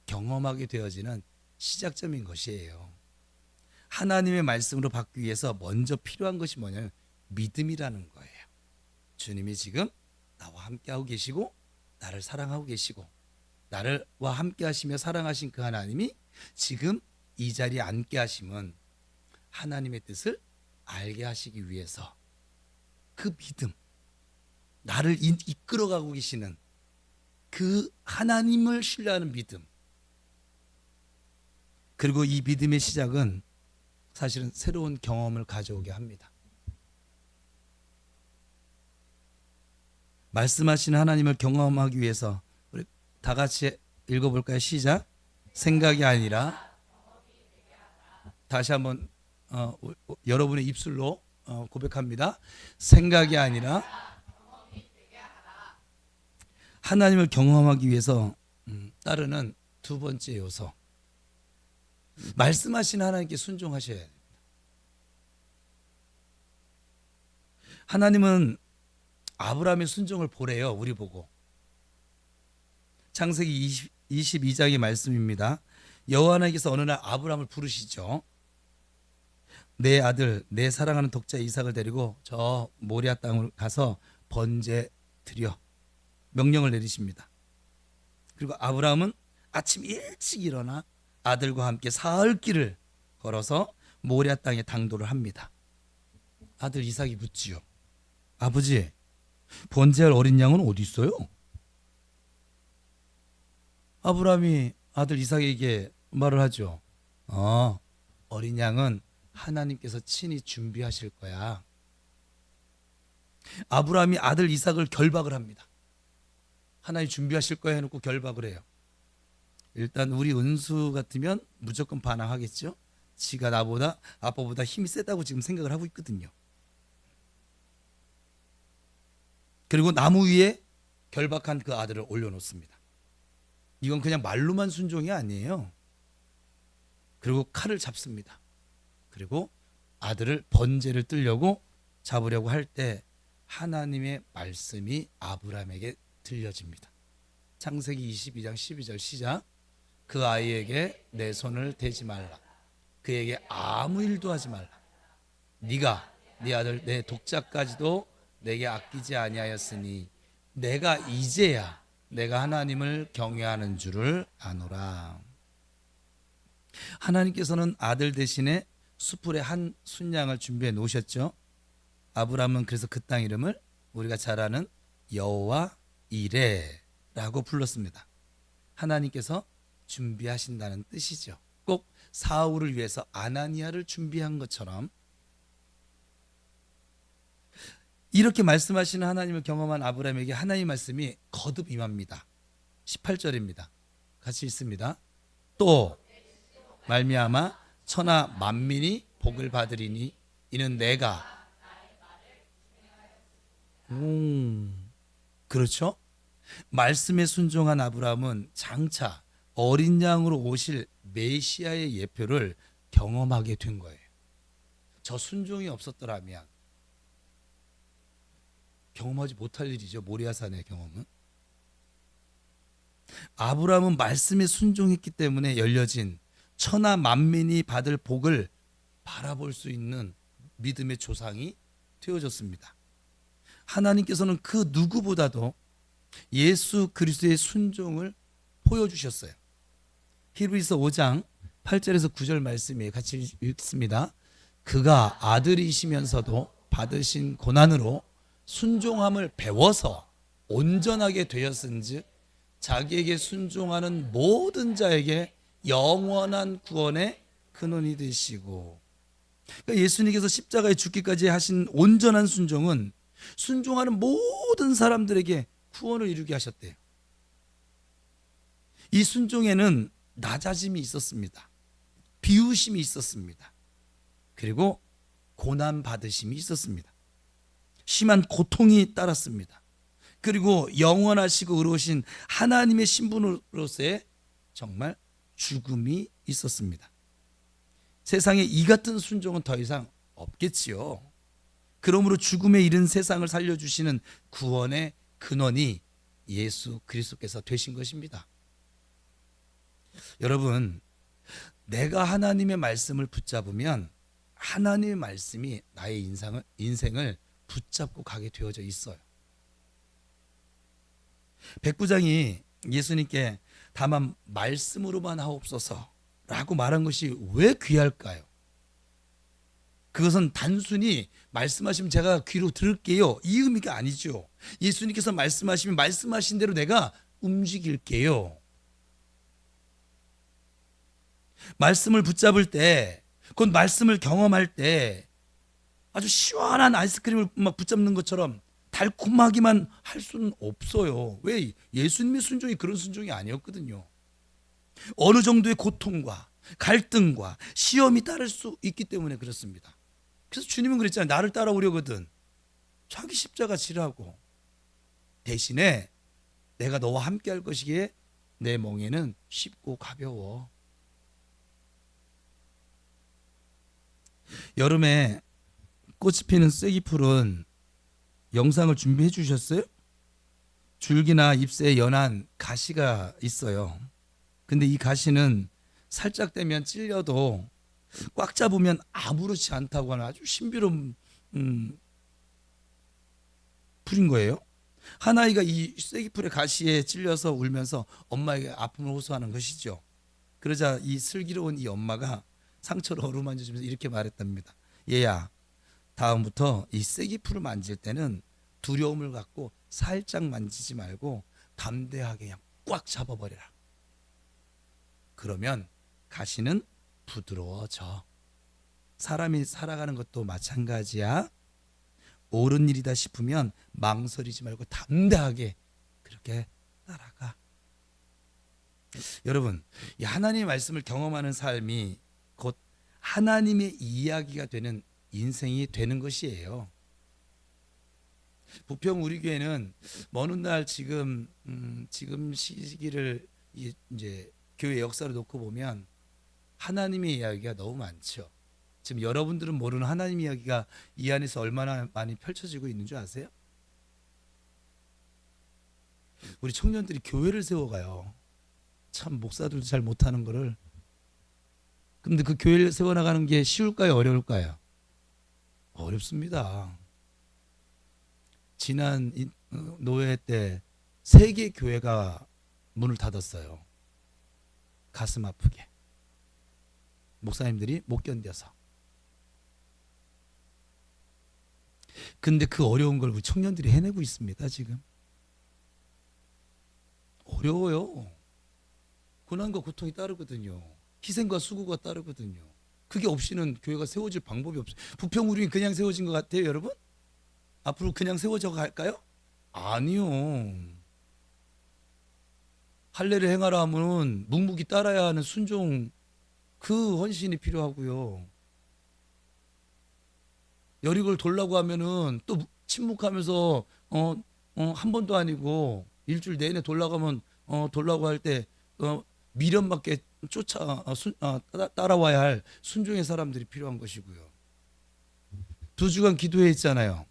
경험하게 되어지는 시작점인 것이에요. 하나님의 말씀으로 받기 위해서 먼저 필요한 것이 뭐냐면 믿음이라는 거예요. 주님이 지금 나와 함께하고 계시고 나를 사랑하고 계시고 나와 함께 하시며 사랑하신 그 하나님이 지금 이 자리에 앉게 하심은 하나님의 뜻을 알게 하시기 위해서, 그 믿음, 나를 이끌어가고 계시는 그 하나님을 신뢰하는 믿음, 그리고 이 믿음의 시작은 사실은 새로운 경험을 가져오게 합니다. 말씀하신 하나님을 경험하기 위해서 우리 다 같이 읽어볼까요? 시작. 생각이 아니라, 다시 한번 여러분의 입술로 고백합니다. 생각이 아니라 하나님을 경험하기 위해서 따르는 두 번째 요소, 말씀하신 하나님께 순종하셔야 됩니다. 하나님은 아브라함의 순종을 보래요. 우리 보고. 창세기 22장의 말씀입니다. 여호와 하나님께서 어느 날 아브라함을 부르시죠. 내 아들, 내 사랑하는 독자 이삭을 데리고 저 모리아 땅을 가서 번제 드려 명령을 내리십니다. 그리고 아브라함은 아침 일찍 일어나 아들과 함께 사흘 길을 걸어서 모리아 땅에 당도를 합니다. 아들 이삭이 묻지요. 아버지, 번제할 어린 양은 어디 있어요? 아브라함이 아들 이삭에게 말을 하죠. 어린 양은 하나님께서 친히 준비하실 거야. 아브라함이 아들 이삭을 결박을 합니다. 하나님 준비하실 거야 해놓고 결박을 해요. 일단 우리 은수 같으면 무조건 반항하겠죠. 지가 나보다, 아빠보다 힘이 세다고 지금 생각을 하고 있거든요. 그리고 나무 위에 결박한 그 아들을 올려놓습니다. 이건 그냥 말로만 순종이 아니에요. 그리고 칼을 잡습니다. 그리고 아들을 번제를 뜨려고 잡으려고 할 때 하나님의 말씀이 아브라함에게 들려집니다. 창세기 22장 12절 시작. 그 아이에게 내 손을 대지 말라. 그에게 아무 일도 하지 말라. 네가 네 아들 내 독자까지도 내게 아끼지 아니하였으니 내가 이제야 내가 하나님을 경외하는 줄을 아노라. 하나님께서는 아들 대신에 수풀에 한 순양을 준비해 놓으셨죠. 아브라함은 그래서 그 땅 이름을 우리가 잘 아는 여호와 이레라고 불렀습니다. 하나님께서 준비하신다는 뜻이죠. 꼭 사울을 위해서 아나니아를 준비한 것처럼 이렇게 말씀하시는 하나님을 경험한 아브라함에게 하나님의 말씀이 거듭 임합니다. 18절입니다. 같이 읽습니다. 또 말미암아 천하 만민이 복을 받으리니 이는 내가 그렇죠? 말씀에 순종한 아브라함은 장차 어린 양으로 오실 메시아의 예표를 경험하게 된 거예요. 저 순종이 없었더라면 경험하지 못할 일이죠. 모리아산의 경험은. 아브라함은 말씀에 순종했기 때문에 열려진 천하 만민이 받을 복을 바라볼 수 있는 믿음의 조상이 되어졌습니다. 하나님께서는 그 누구보다도 예수 그리스도의 순종을 보여주셨어요. 히브리서 5장 8절에서 9절 말씀이에요. 같이 읽습니다. 그가 아들이시면서도 받으신 고난으로 순종함을 배워서 온전하게 되었은즉 자기에게 순종하는 모든 자에게 영원한 구원의 근원이 되시고, 그러니까 예수님께서 십자가에 죽기까지 하신 온전한 순종은 순종하는 모든 사람들에게 구원을 이루게 하셨대요. 이 순종에는 낮아짐이 있었습니다. 비우심이 있었습니다. 그리고 고난 받으심이 있었습니다. 심한 고통이 따랐습니다. 그리고 영원하시고 의로우신 하나님의 신분으로서의 정말 죽음이 있었습니다. 세상에 이 같은 순종은 더 이상 없겠지요. 그러므로 죽음에 이른 세상을 살려주시는 구원의 근원이 예수 그리스도께서 되신 것입니다. 여러분, 내가 하나님의 말씀을 붙잡으면 하나님의 말씀이 나의 인생을 붙잡고 가게 되어져 있어요. 백부장이 예수님께 다만 말씀으로만 하옵소서 라고 말한 것이 왜 귀할까요? 그것은 단순히 말씀하시면 제가 귀로 들을게요 이 의미가 아니죠. 예수님께서 말씀하시면 말씀하신 대로 내가 움직일게요. 말씀을 붙잡을 때, 곧 말씀을 경험할 때 아주 시원한 아이스크림을 막 붙잡는 것처럼 달콤하기만 할 수는 없어요. 왜? 예수님의 순종이 그런 순종이 아니었거든요. 어느 정도의 고통과 갈등과 시험이 따를 수 있기 때문에 그렇습니다. 그래서 주님은 그랬잖아요. 나를 따라오려거든 자기 십자가 지라고. 대신에 내가 너와 함께 할 것이기에 내 멍에는 쉽고 가벼워. 여름에 꽃이 피는 쐐기풀은 영상을 준비해 주셨어요? 줄기나 잎새에 연한 가시가 있어요. 근데 이 가시는 살짝 떼면 찔려도 꽉 잡으면 아무렇지 않다고 하는 아주 신비로운 풀인 거예요. 한 아이가 이 쐐기풀의 가시에 찔려서 울면서 엄마에게 아픔을 호소하는 것이죠. 그러자 이 슬기로운 이 엄마가 상처를 어루만져주면서 이렇게 말했답니다. 얘야, 다음부터 이 쐐기풀을 만질 때는 두려움을 갖고 살짝 만지지 말고 담대하게 그냥 꽉 잡아버려라. 그러면 가시는 부드러워져. 사람이 살아가는 것도 마찬가지야. 옳은 일이다 싶으면 망설이지 말고 담대하게 그렇게 따라가. 여러분, 이 하나님의 말씀을 경험하는 삶이 곧 하나님의 이야기가 되는 인생이 되는 것이에요. 부평 우리 교회는 먼 훗날 지금 시기를 이제 교회 역사를 놓고 보면 하나님의 이야기가 너무 많죠. 지금 여러분들은 모르는 하나님 이야기가 이 안에서 얼마나 많이 펼쳐지고 있는 줄 아세요? 우리 청년들이 교회를 세워가요. 참 목사들도 잘 못하는 거를. 근데 그 교회를 세워나가는 게 쉬울까요? 어려울까요? 어렵습니다. 지난 노회 때 세 개 교회가 문을 닫았어요. 가슴 아프게. 목사님들이 못 견뎌서. 근데 그 어려운 걸 우리 청년들이 해내고 있습니다, 지금. 어려워요. 고난과 고통이 따르거든요. 희생과 수고가 따르거든요. 그게 없이는 교회가 세워질 방법이 없어요. 부평우리는 그냥 세워진 것 같아요, 여러분? 앞으로 그냥 세워져 갈까요? 아니요. 할례를 행하라 하면 묵묵히 따라야 하는 순종, 그 헌신이 필요하고요. 여리고를 돌라고 하면은 또 침묵하면서 한 번도 아니고 일주일 내내 돌아가면 돌라고 할 때 미련밖에 따라와야 할 순종의 사람들이 필요한 것이고요. 2주간 기도회 있잖아요.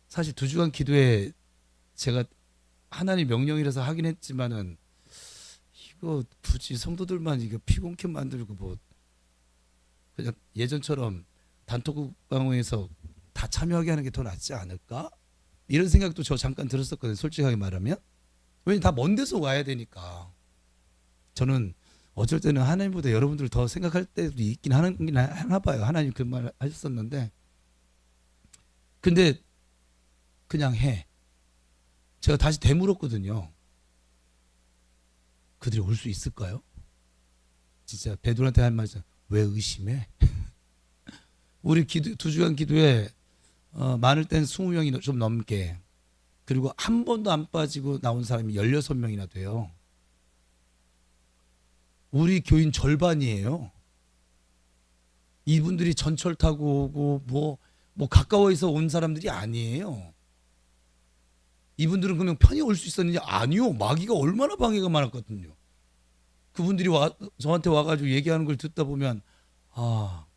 사실 2주간 기도회 제가 하나님 명령이라서 하긴 했지만은 이거 굳이 성도들만 이거 피곤케 만들고 뭐 그냥 예전처럼 단톡 방송에서 다 참여하게 하는 게 더 낫지 않을까? 이런 생각도 저 잠깐 들었었거든요. 솔직하게 말하면. 왜냐면 다 먼 데서 와야 되니까. 저는 어쩔 때는 하나님보다 여러분들을 더 생각할 때도 있긴 하나 봐요. 하나님 그 말 하셨었는데. 근데 그냥 해. 제가 다시 되물었거든요. 그들이 올 수 있을까요? 진짜 베드로한테 한 말씀, 왜 의심해? 우리 2주간 기도에 많을 땐 20명이 좀 넘게, 그리고 한 번도 안 빠지고 나온 사람이 16명이나 돼요. 우리 교인 절반이에요. 이분들이 전철 타고 오고 뭐 가까워서 온 사람들이 아니에요. 이분들은 그러면 편히 올 수 있었느냐? 아니요. 마귀가 얼마나 방해가 많았거든요. 그분들이 저한테 와가지고 얘기하는 걸 듣다 보면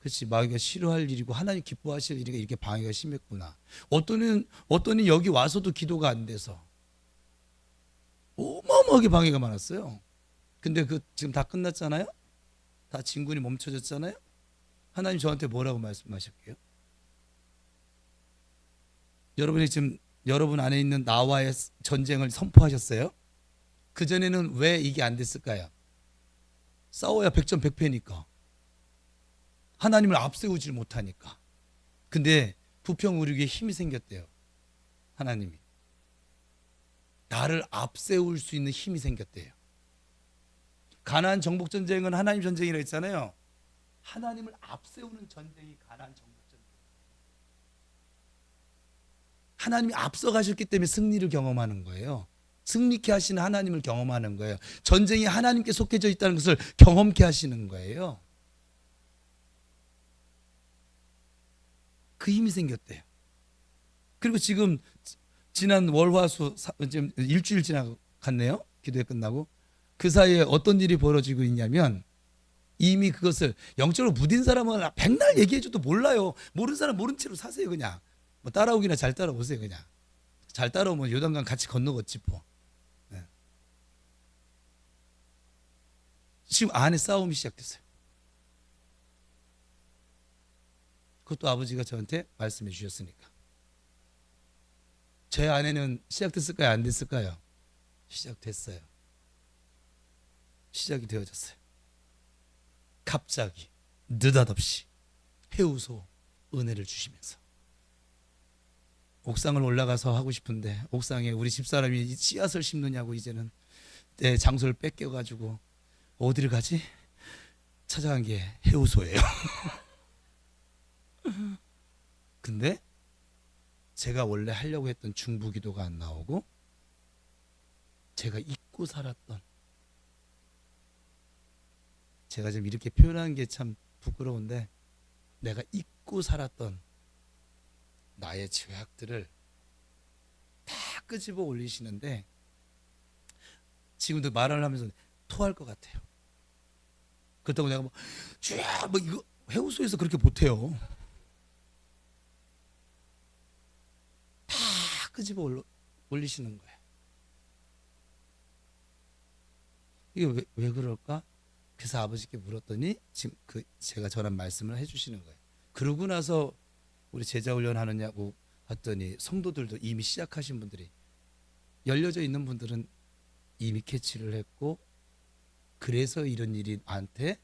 그렇지, 마귀가 싫어할 일이고 하나님 기뻐하실 일이가 이렇게 방해가 심했구나. 어떠니 여기 와서도 기도가 안 돼서 어마어마하게 방해가 많았어요. 근데 지금 다 끝났잖아요. 다 진군이 멈춰졌잖아요. 하나님 저한테 뭐라고 말씀하셨게요? 여러분이 지금 여러분 안에 있는 나와의 전쟁을 선포하셨어요. 그전에는 왜 이게 안 됐을까요? 싸워야 백전백패니까. 하나님을 앞세우질 못하니까. 근데 부평우리교에 힘이 생겼대요. 하나님이. 나를 앞세울 수 있는 힘이 생겼대요. 가나안 정복 전쟁은 하나님 전쟁이라고 했잖아요. 하나님을 앞세우는 전쟁이 가나안 정복 전쟁. 하나님이 앞서가셨기 때문에 승리를 경험하는 거예요. 승리케 하시는 하나님을 경험하는 거예요. 전쟁이 하나님께 속해져 있다는 것을 경험케 하시는 거예요. 그 힘이 생겼대요. 그리고 지금 지난 월화수 지금 일주일 지나갔네요. 기도회 끝나고. 그 사이에 어떤 일이 벌어지고 있냐면 이미 그것을 영적으로 무딘 사람은 백날 얘기해줘도 몰라요. 모르는 사람 모른 채로 사세요. 그냥 뭐 따라오기나 잘 따라오세요. 그냥 잘 따라오면 요단강 같이 건너겠지 뭐. 네. 지금 안에 싸움이 시작됐어요. 그것도 아버지가 저한테 말씀해 주셨으니까. 제 안에는 시작됐을까요? 안 됐을까요? 시작됐어요. 시작이 되어졌어요. 갑자기 느닷없이 해우소 은혜를 주시면서 옥상을 올라가서 하고 싶은데 옥상에 우리 집사람이 씨앗을 심느냐고 이제는 내 장소를 뺏겨가지고 어디를 가지? 찾아간 게 해우소예요. 근데 제가 원래 하려고 했던 중부기도가 안 나오고 제가 잊고 살았던, 제가 지금 이렇게 표현하는 게 참 부끄러운데 내가 잊고 살았던 나의 죄악들을 다 끄집어 올리시는데 지금도 말을 하면서 토할 것 같아요. 그렇다고 내가 뭐 이거 해우소에서 그렇게 못해요. 다 끄집어 올리시는 거예요. 이게 왜 그럴까? 그래서 아버지께 물었더니 지금 제가 전한 말씀을 해주시는 거예요. 그러고 나서 우리 제자 훈련 하느냐고 봤더니 성도들도 이미 시작하신 분들이, 열려져 있는 분들은 이미 캐치를 했고, 그래서 이런 일이 나한테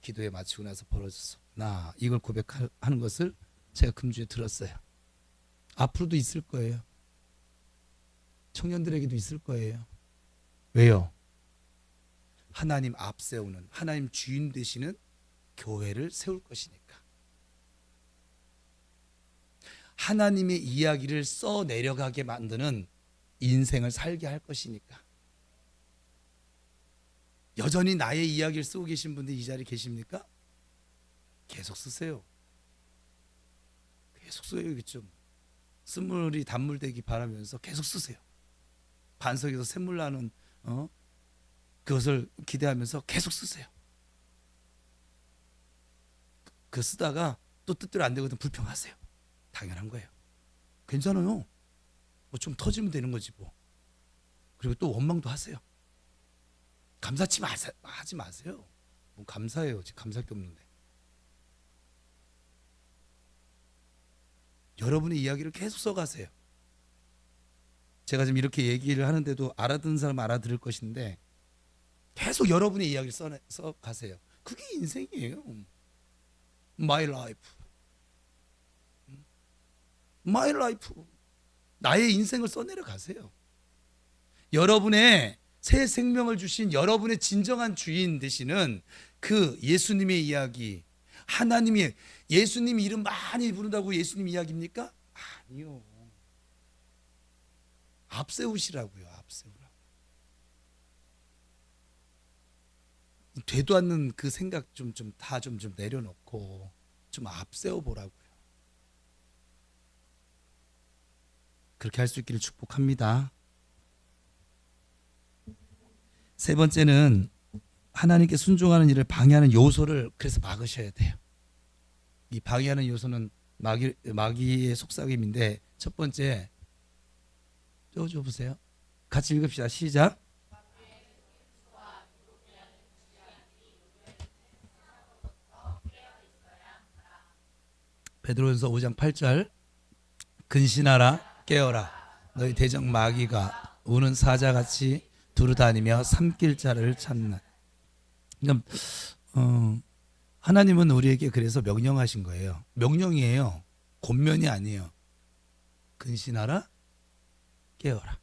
기도에 마치고 나서 벌어졌구나, 이걸 고백하는 것을 제가 금주에 들었어요. 앞으로도 있을 거예요. 청년들에게도 있을 거예요. 왜요? 하나님 앞세우는, 하나님 주인 되시는 교회를 세울 것이니까. 하나님의 이야기를 써 내려가게 만드는 인생을 살게 할 것이니까. 여전히 나의 이야기를 쓰고 계신 분들 이 자리에 계십니까? 계속 쓰세요. 계속 써야겠죠. 쓴물이 단물 되기 바라면서 계속 쓰세요. 반석에서 샘물 나는 그것을 기대하면서 계속 쓰세요. 그 쓰다가 또 뜻대로 안 되거든 불평하세요. 당연한 거예요. 괜찮아요. 뭐 좀 터지면 되는 거지 뭐. 그리고 또 원망도 하세요. 감사치 하지 마세요. 뭐 감사해요. 지금 감사할 게 없는데. 여러분의 이야기를 계속 써가세요. 제가 지금 이렇게 얘기를 하는데도 알아듣는 사람 알아들을 것인데, 계속 여러분의 이야기를 써가세요. 그게 인생이에요. My life. My life. 나의 인생을 써내려 가세요. 여러분의 새 생명을 주신 여러분의 진정한 주인 되시는 그 예수님의 이야기, 하나님이, 예수님 이름 많이 부른다고 예수님 이야기입니까? 아니요. 앞세우시라고요. 앞세우라고. 되도 않는 그 생각 좀 내려놓고 좀 앞세워 보라고요. 그렇게 할 수 있기를 축복합니다. 세 번째는 하나님께 순종하는 일을 방해하는 요소를 그래서 막으셔야 돼요. 이 방해하는 요소는 마귀의 속삭임인데, 첫 번째 줘 보세요. 같이 읽읍시다. 시작. 베드로전서 5장 8절. 근신하라, 깨어라. 너희 대적 마귀가 우는 사자같이 두루다니며 삼킬 자를 찾는. 그러니까 하나님은 우리에게 그래서 명령하신 거예요. 명령이에요. 권면이 아니에요. 근신하라, 깨어라.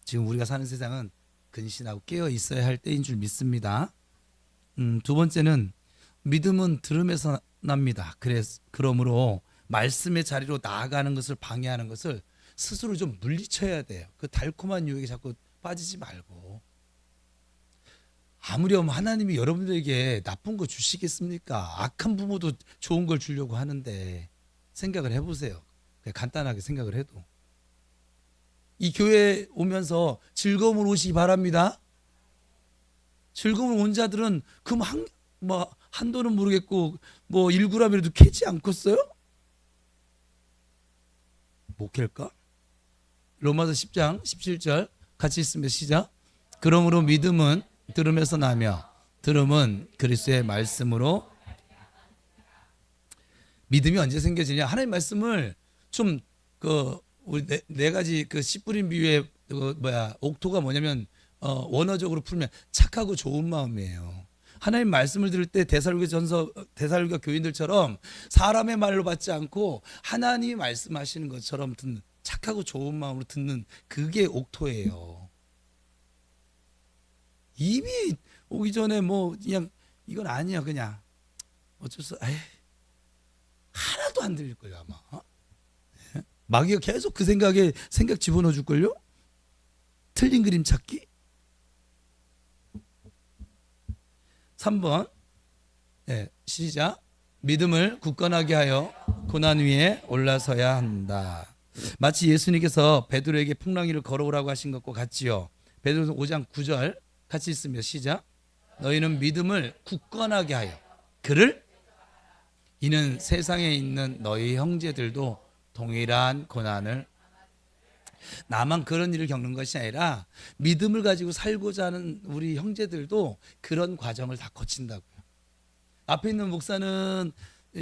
지금 우리가 사는 세상은 근신하고 깨어 있어야 할 때인 줄 믿습니다. 두 번째는 믿음은 들음에서 납니다. 그러므로 말씀의 자리로 나아가는 것을 방해하는 것을 스스로 좀 물리쳐야 돼요. 그 달콤한 유혹에 자꾸 빠지지 말고. 아무렴 하나님이 여러분들에게 나쁜 거 주시겠습니까? 악한 부모도 좋은 걸 주려고 하는데 생각을 해보세요. 그냥 간단하게 생각을 해도. 이 교회에 오면서 즐거움을 오시기 바랍니다. 즐거움을 온 자들은 그럼 한도는 모르겠고 뭐 1g이라도 캐지 않겠어요? 못 캘까? 로마서 10장 17절 같이 있으면 시작. 그러므로 믿음은 들음에서 나며 들음은 그리스도의 말씀으로. 믿음이 언제 생겨지냐? 하나님 말씀을 좀 우리 네 가지 그 씨 뿌린 비유의 옥토가 뭐냐면 원어적으로 풀면 착하고 좋은 마음이에요. 하나님 말씀을 들을 때 데살로니가 교인들처럼 사람의 말로 받지 않고 하나님이 말씀하시는 것처럼 듣는, 착하고 좋은 마음으로 듣는, 그게 옥토예요. 이미 오기 전에 뭐 그냥 이건 아니야, 그냥 어쩔 수, 하나도 안 들릴 거예요 아마. 마귀가 계속 그 생각 집어넣어 줄 걸요. 틀린 그림 찾기. 3번. 시작. 믿음을 굳건하게 하여 고난 위에 올라서야 한다. 마치 예수님께서 베드로에게 풍랑위를 걸어오라고 하신 것과 같지요. 베드로서 5장 9절 같이 있으며 시작. 너희는 믿음을 굳건하게 하여 그를, 이는 세상에 있는 너희 형제들도 동일한 고난을, 나만 그런 일을 겪는 것이 아니라 믿음을 가지고 살고자 하는 우리 형제들도 그런 과정을 다 거친다고요. 앞에 있는 목사는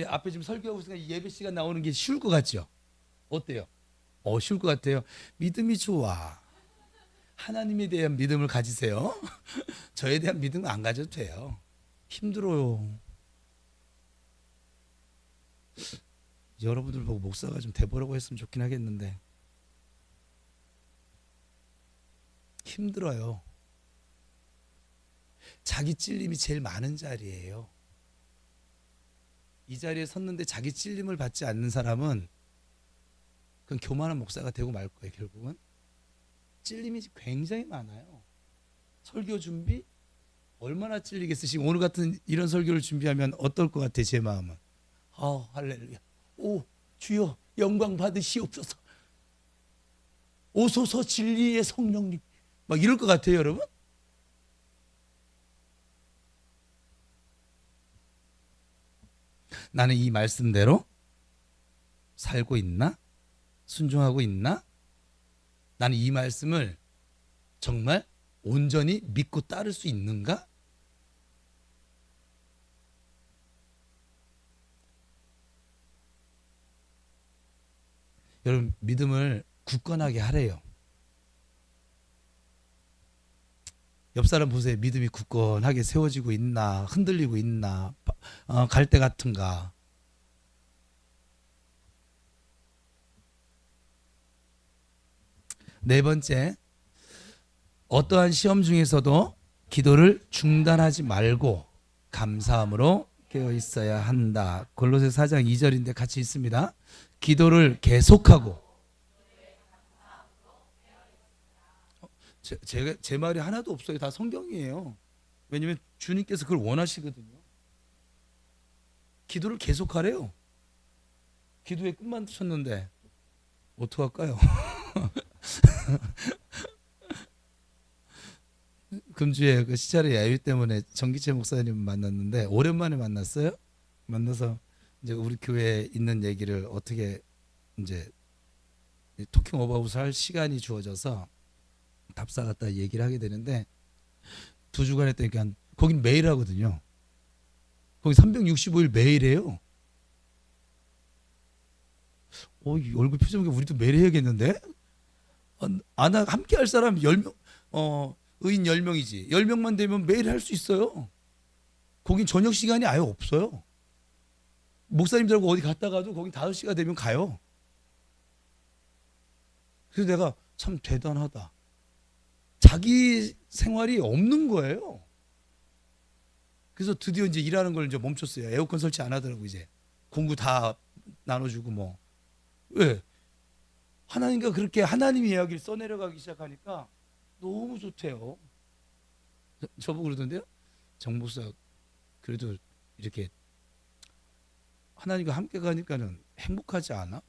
앞에 지금 설교하고 있으니까 예배 시간 나오는 게 쉬울 것 같죠? 어때요? 쉬울 것 같아요. 믿음이 좋아. 하나님에 대한 믿음을 가지세요. 저에 대한 믿음은 안 가져도 돼요. 힘들어요. 여러분들 보고 목사가 좀 돼보라고 했으면 좋긴 하겠는데 힘들어요. 자기 찔림이 제일 많은 자리예요. 이 자리에 섰는데 자기 찔림을 받지 않는 사람은 그건 교만한 목사가 되고 말 거예요. 결국은 찔림이 굉장히 많아요. 설교 준비 얼마나 찔리겠으시. 오늘 같은 이런 설교를 준비하면 어떨 것 같아. 제 마음은 할렐루야. 오 주여 영광 받으시옵소서. 오소서 진리의 성령님. 막 이럴 것 같아요. 여러분. 나는 이 말씀대로 살고 있나? 순종하고 있나? 나는 이 말씀을 정말 온전히 믿고 따를 수 있는가? 여러분 믿음을 굳건하게 하래요. 옆 사람 보세요. 믿음이 굳건하게 세워지고 있나? 흔들리고 있나? 갈대 같은가? 네 번째, 어떠한 시험 중에서도 기도를 중단하지 말고 감사함으로 깨어 있어야 한다. 골로새 4장 2절인데 같이 있습니다. 기도를 계속하고. 제 말이 하나도 없어요. 다 성경이에요. 왜냐하면 주님께서 그걸 원하시거든요. 기도를 계속하래요. 기도에 끝만 쳤는데 어떡할까요? 금주에 그 시찰의 야유 때문에 정기채 목사님 만났는데 오랜만에 만났어요. 만나서 이제 우리 교회에 있는 얘기를 어떻게 이제 토킹 오버아웃을 할 시간이 주어져서 답사 갖다 얘기를 하게 되는데 2주간 했다니까 거긴 매일 하거든요. 거기 365일 매일 해요. 이 얼굴 표정이 우리도 매일 해야겠는데? 함께 할 사람 10명, 의인 10명이지. 10명만 되면 매일 할 수 있어요. 거긴 저녁 시간이 아예 없어요. 목사님들하고 어디 갔다가도 거긴 5시가 되면 가요. 그래서 내가 참 대단하다. 자기 생활이 없는 거예요. 그래서 드디어 이제 일하는 걸 이제 멈췄어요. 에어컨 설치 안 하더라고 이제. 공구 다 나눠주고 뭐. 왜? 하나님과 그렇게 하나님 이야기를 써내려가기 시작하니까 너무 좋대요. 저보고 그러던데요. 정 목사 그래도 이렇게 하나님과 함께 가니까는 행복하지 않아?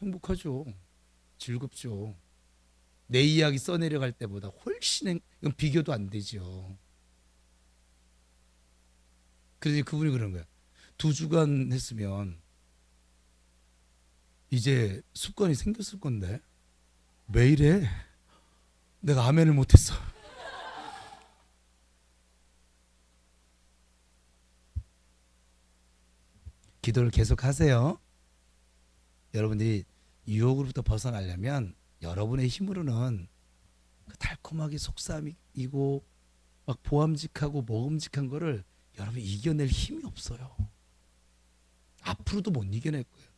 행복하죠. 즐겁죠. 내 이야기 써내려갈 때보다 훨씬 이건 비교도 안 되죠. 그러니 그분이 그런 거야. 2주간 했으면 이제 습관이 생겼을 건데 매일 해. 내가 아멘을 못했어. 기도를 계속 하세요. 여러분들이 유혹으로부터 벗어나려면 여러분의 힘으로는 그 달콤하게 속삭이고 막 보암직하고 먹음직한 거를 여러분이 이겨낼 힘이 없어요. 앞으로도 못 이겨낼 거예요.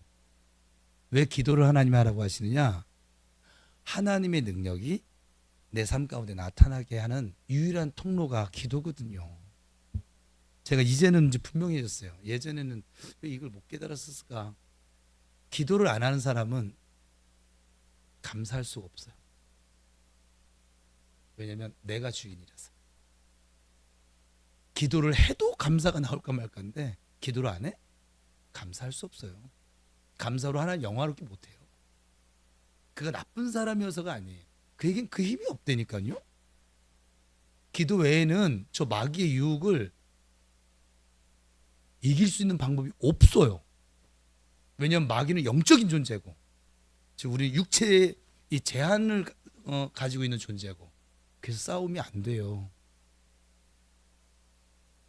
왜 기도를 하나님 하라고 하시느냐? 하나님의 능력이 내 삶 가운데 나타나게 하는 유일한 통로가 기도거든요. 제가 이제는 이제 분명해졌어요. 예전에는 왜 이걸 못 깨달았을까? 기도를 안 하는 사람은 감사할 수가 없어요. 왜냐하면 내가 주인이라서. 기도를 해도 감사가 나올까 말까인데 기도를 안 해? 감사할 수 없어요. 감사로 하나님 영화롭게 못해요. 그가 나쁜 사람이어서가 아니에요. 그에겐 그 힘이 없다니까요. 기도 외에는 저 마귀의 유혹을 이길 수 있는 방법이 없어요. 왜냐하면 마귀는 영적인 존재고, 즉 우리 육체의 이 제한을 가지고 있는 존재고, 그래서 싸움이 안 돼요.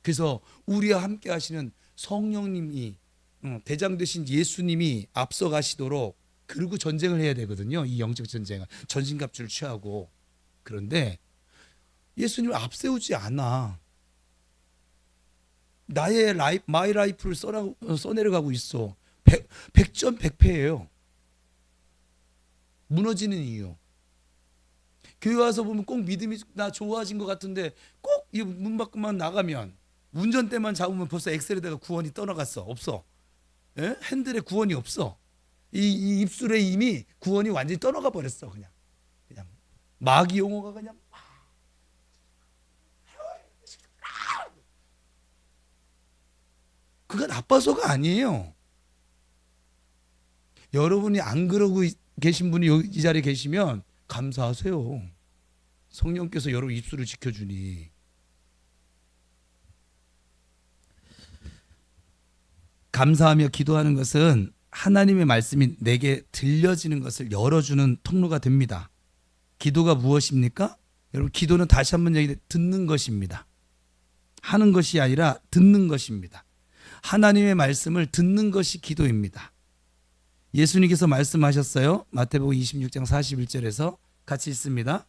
그래서 우리와 함께 하시는 성령님이 대장 되신 예수님이 앞서 가시도록 그리고 전쟁을 해야 되거든요. 이 영적 전쟁을 전신갑주를 취하고. 그런데 예수님을 앞세우지 않아. 나의 마이 라이프를 써내려가고 있어. 100점 100패예요. 무너지는 이유. 교회 와서 보면 꼭 믿음이 나 좋아진 것 같은데 꼭 이 문 밖만 나가면 운전대만 잡으면 벌써 엑셀에다가 구원이 떠나갔어. 없어. 예? 핸들에 구원이 없어. 이 입술에 이미 구원이 완전히 떠나가 버렸어. 그냥 마귀 용어가 그냥 그건 나빠서가 아니에요. 여러분이 안 그러고 계신 분이 이 자리에 계시면 감사하세요. 성령께서 여러분 입술을 지켜주니. 감사하며 기도하는 것은 하나님의 말씀이 내게 들려지는 것을 열어주는 통로가 됩니다. 기도가 무엇입니까? 여러분, 기도는 다시 한번 얘기해, 듣는 것입니다. 하는 것이 아니라 듣는 것입니다. 하나님의 말씀을 듣는 것이 기도입니다. 예수님께서 말씀하셨어요. 마태복음 26장 41절에서 같이 읽습니다.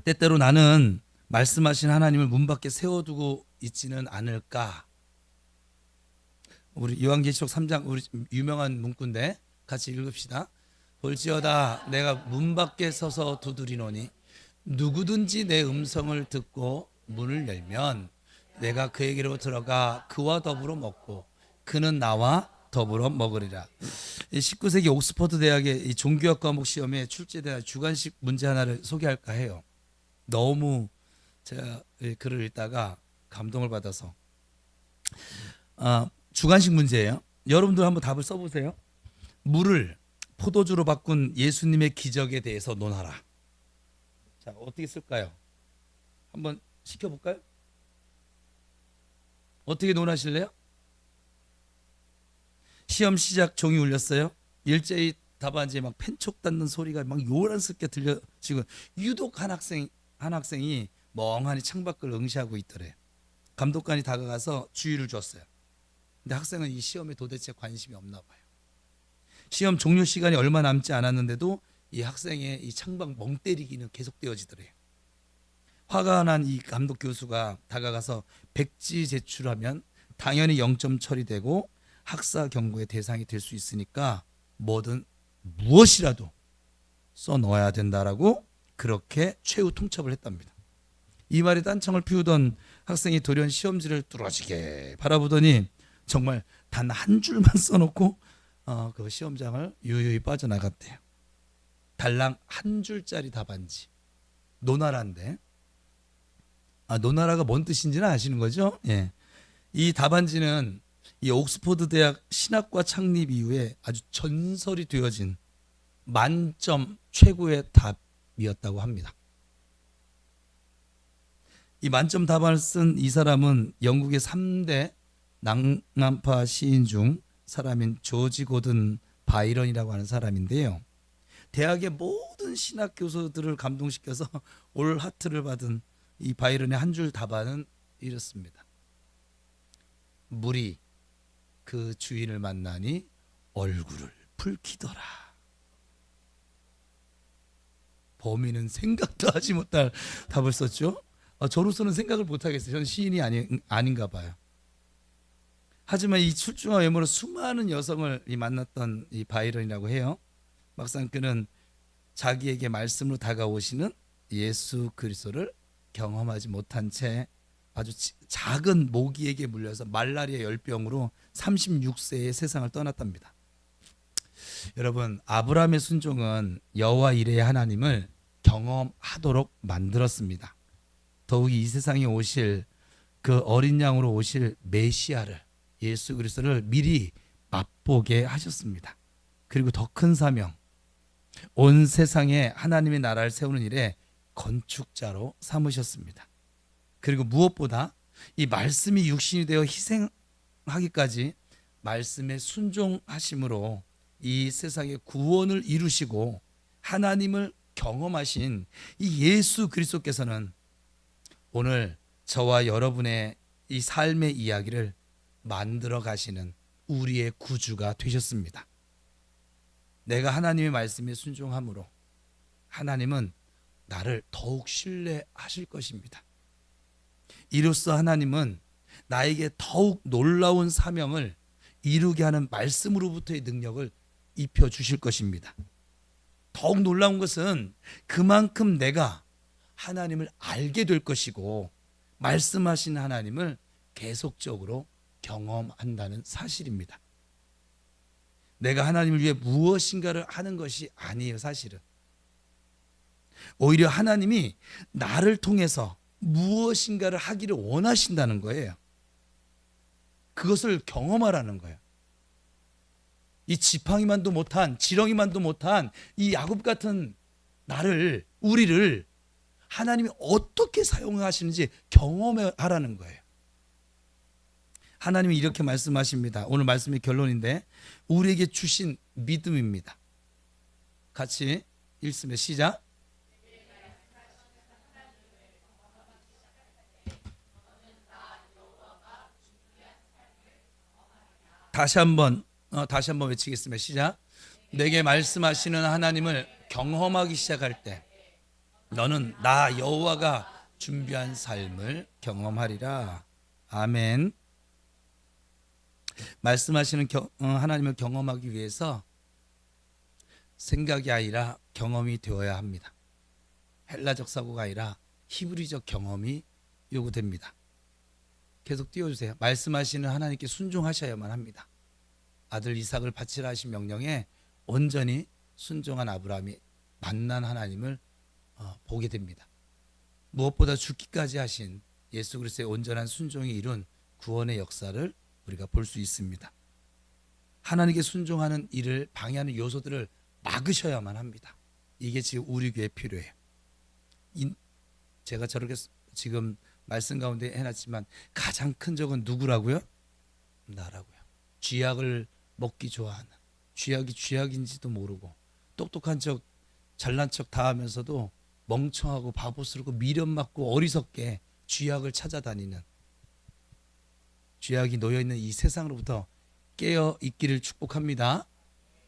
때때로 나는 말씀하신 하나님을 문 밖에 세워두고 있지는 않을까. 우리 요한계시록 3장 우리 유명한 문구인데 같이 읽읍시다. 볼지어다 내가 문 밖에 서서 두드리노니 누구든지 내 음성을 듣고 문을 열면 내가 그에게로 들어가 그와 더불어 먹고 그는 나와 더불어 먹으리라. 19세기 옥스퍼드 대학의 이 종교학 과목 시험에 출제된 주관식 문제 하나를 소개할까 해요. 너무 제가 글을 읽다가 감동을 받아서 주관식 문제예요. 여러분들 한번 답을 써보세요. 물을 포도주로 바꾼 예수님의 기적에 대해서 논하라. 자, 어떻게 쓸까요? 한번 시켜볼까요? 어떻게 논하실래요? 시험 시작 종이 울렸어요. 일제히 답안지에 막 펜촉 닿는 소리가 막 요란스럽게 들려지고 유독 한 학생이 멍하니 창밖을 응시하고 있더래. 감독관이 다가가서 주의를 줬어요. 근데 학생은 이 시험에 도대체 관심이 없나 봐요. 시험 종료 시간이 얼마 남지 않았는데도 이 학생의 이 창밖 멍 때리기는 계속되어지더래요. 화가 난 이 감독 교수가 다가가서 백지 제출하면 당연히 0점 처리되고 학사 경고의 대상이 될 수 있으니까 뭐든 무엇이라도 써 넣어야 된다라고 그렇게 최후 통첩을 했답니다. 이 말에 딴청을 피우던 학생이 돌연 시험지를 뚫어지게 바라보더니 정말 단 한 줄만 써놓고 그 시험장을 유유히 빠져나갔대요. 달랑 한 줄짜리 답안지. 노나라인데. 노나라가 뭔 뜻인지는 아시는 거죠? 예. 이 답안지는 이 옥스퍼드 대학 신학과 창립 이후에 아주 전설이 되어진 만점 최고의 답이었다고 합니다. 이 만점 답안을 쓴 이 사람은 영국의 3대 낭만파 시인 중 사람인 조지 고든 바이런이라고 하는 사람인데요. 대학의 모든 신학 교수들을 감동시켜서 올 하트를 받은 이 바이런의 한 줄 답안은 이렇습니다. 물이 그 주인을 만나니 얼굴을 붉히더라. 범인은 생각도 하지 못할 답을 썼죠. 저로서는 생각을 못하겠어요. 저는 시인이 아닌가 봐요. 하지만 이 출중한 외모로 수많은 여성을 만났던 이 바이런이라고 해요. 막상 그는 자기에게 말씀으로 다가오시는 예수 그리스도를 경험하지 못한 채 아주 작은 모기에게 물려서 말라리아 열병으로 36세에 세상을 떠났답니다. 여러분, 아브라함의 순종은 여호와 이레의 하나님을 경험하도록 만들었습니다. 더욱이 이 세상에 오실 그 어린 양으로 오실 메시아를, 예수 그리스도를 미리 맛보게 하셨습니다. 그리고 더 큰 사명, 온 세상에 하나님의 나라를 세우는 일에 건축자로 삼으셨습니다. 그리고 무엇보다 이 말씀이 육신이 되어 희생하기까지 말씀에 순종하심으로 이 세상의 구원을 이루시고 하나님을 경험하신 이 예수 그리스도께서는 오늘 저와 여러분의 이 삶의 이야기를 만들어 가시는 우리의 구주가 되셨습니다. 내가 하나님의 말씀에 순종함으로 하나님은 나를 더욱 신뢰하실 것입니다. 이로써 하나님은 나에게 더욱 놀라운 사명을 이루게 하는 말씀으로부터의 능력을 입혀 주실 것입니다. 더욱 놀라운 것은 그만큼 내가 하나님을 알게 될 것이고 말씀하신 하나님을 계속적으로 경험한다는 사실입니다. 내가 하나님을 위해 무엇인가를 하는 것이 아니에요, 사실은. 오히려 하나님이 나를 통해서 무엇인가를 하기를 원하신다는 거예요. 그것을 경험하라는 거예요. 이 지팡이만도 못한, 지렁이만도 못한 이 야곱 같은 나를, 우리를 하나님이 어떻게 사용하시는지 경험하라는 거예요. 하나님이 이렇게 말씀하십니다. 오늘 말씀의 결론인데 우리에게 주신 믿음입니다. 같이 읽으면 시작. 다시 한번 외치겠습니다. 시작. 내게 말씀하시는 하나님을 경험하기 시작할 때 너는 나 여호와가 준비한 삶을 경험하리라. 아멘. 말씀하시는 하나님을 경험하기 위해서 생각이 아니라 경험이 되어야 합니다. 헬라적 사고가 아니라 히브리적 경험이 요구됩니다. 계속 띄워주세요. 말씀하시는 하나님께 순종하셔야만 합니다. 아들 이삭을 바치라 하신 명령에 온전히 순종한 아브라함이 만난 하나님을 보게 됩니다. 무엇보다 죽기까지 하신 예수 그리스도의 온전한 순종이 이룬 구원의 역사를 우리가 볼 수 있습니다. 하나님께 순종하는 일을 방해하는 요소들을 막으셔야만 합니다. 이게 지금 우리 교회에 필요해요. 제가 저렇게 지금 말씀 가운데 해놨지만 가장 큰 적은 누구라고요? 나라고요. 쥐약을 먹기 좋아하는, 쥐약이 쥐약인지도 모르고 똑똑한 척 잘난 척 다 하면서도 멍청하고 바보스럽고 미련맞고 어리석게 쥐약을 찾아다니는, 쥐약이 놓여있는 이 세상으로부터 깨어 있기를 축복합니다.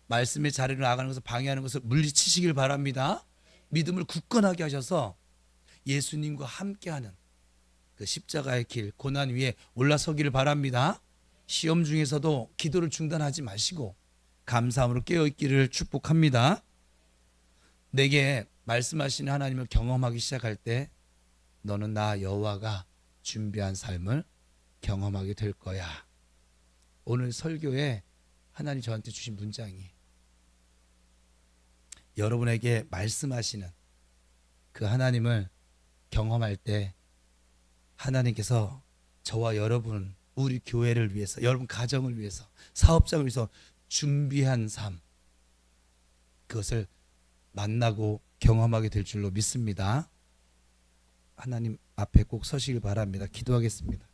말씀의 자리로 나가는 것을 방해하는 것을 물리치시길 바랍니다. 믿음을 굳건하게 하셔서 예수님과 함께하는 그 십자가의 길, 고난 위에 올라서기를 바랍니다. 시험 중에서도 기도를 중단하지 마시고 감사함으로 깨어있기를 축복합니다. 내게 말씀하시는 하나님을 경험하기 시작할 때 너는 나 여호와가 준비한 삶을 경험하게 될 거야. 오늘 설교에 하나님 저한테 주신 문장이 여러분에게 말씀하시는 그 하나님을 경험할 때 하나님께서 저와 여러분, 우리 교회를 위해서, 여러분 가정을 위해서, 사업장을 위해서 준비한 삶, 그것을 만나고 경험하게 될 줄로 믿습니다. 하나님 앞에 꼭 서시길 바랍니다. 기도하겠습니다.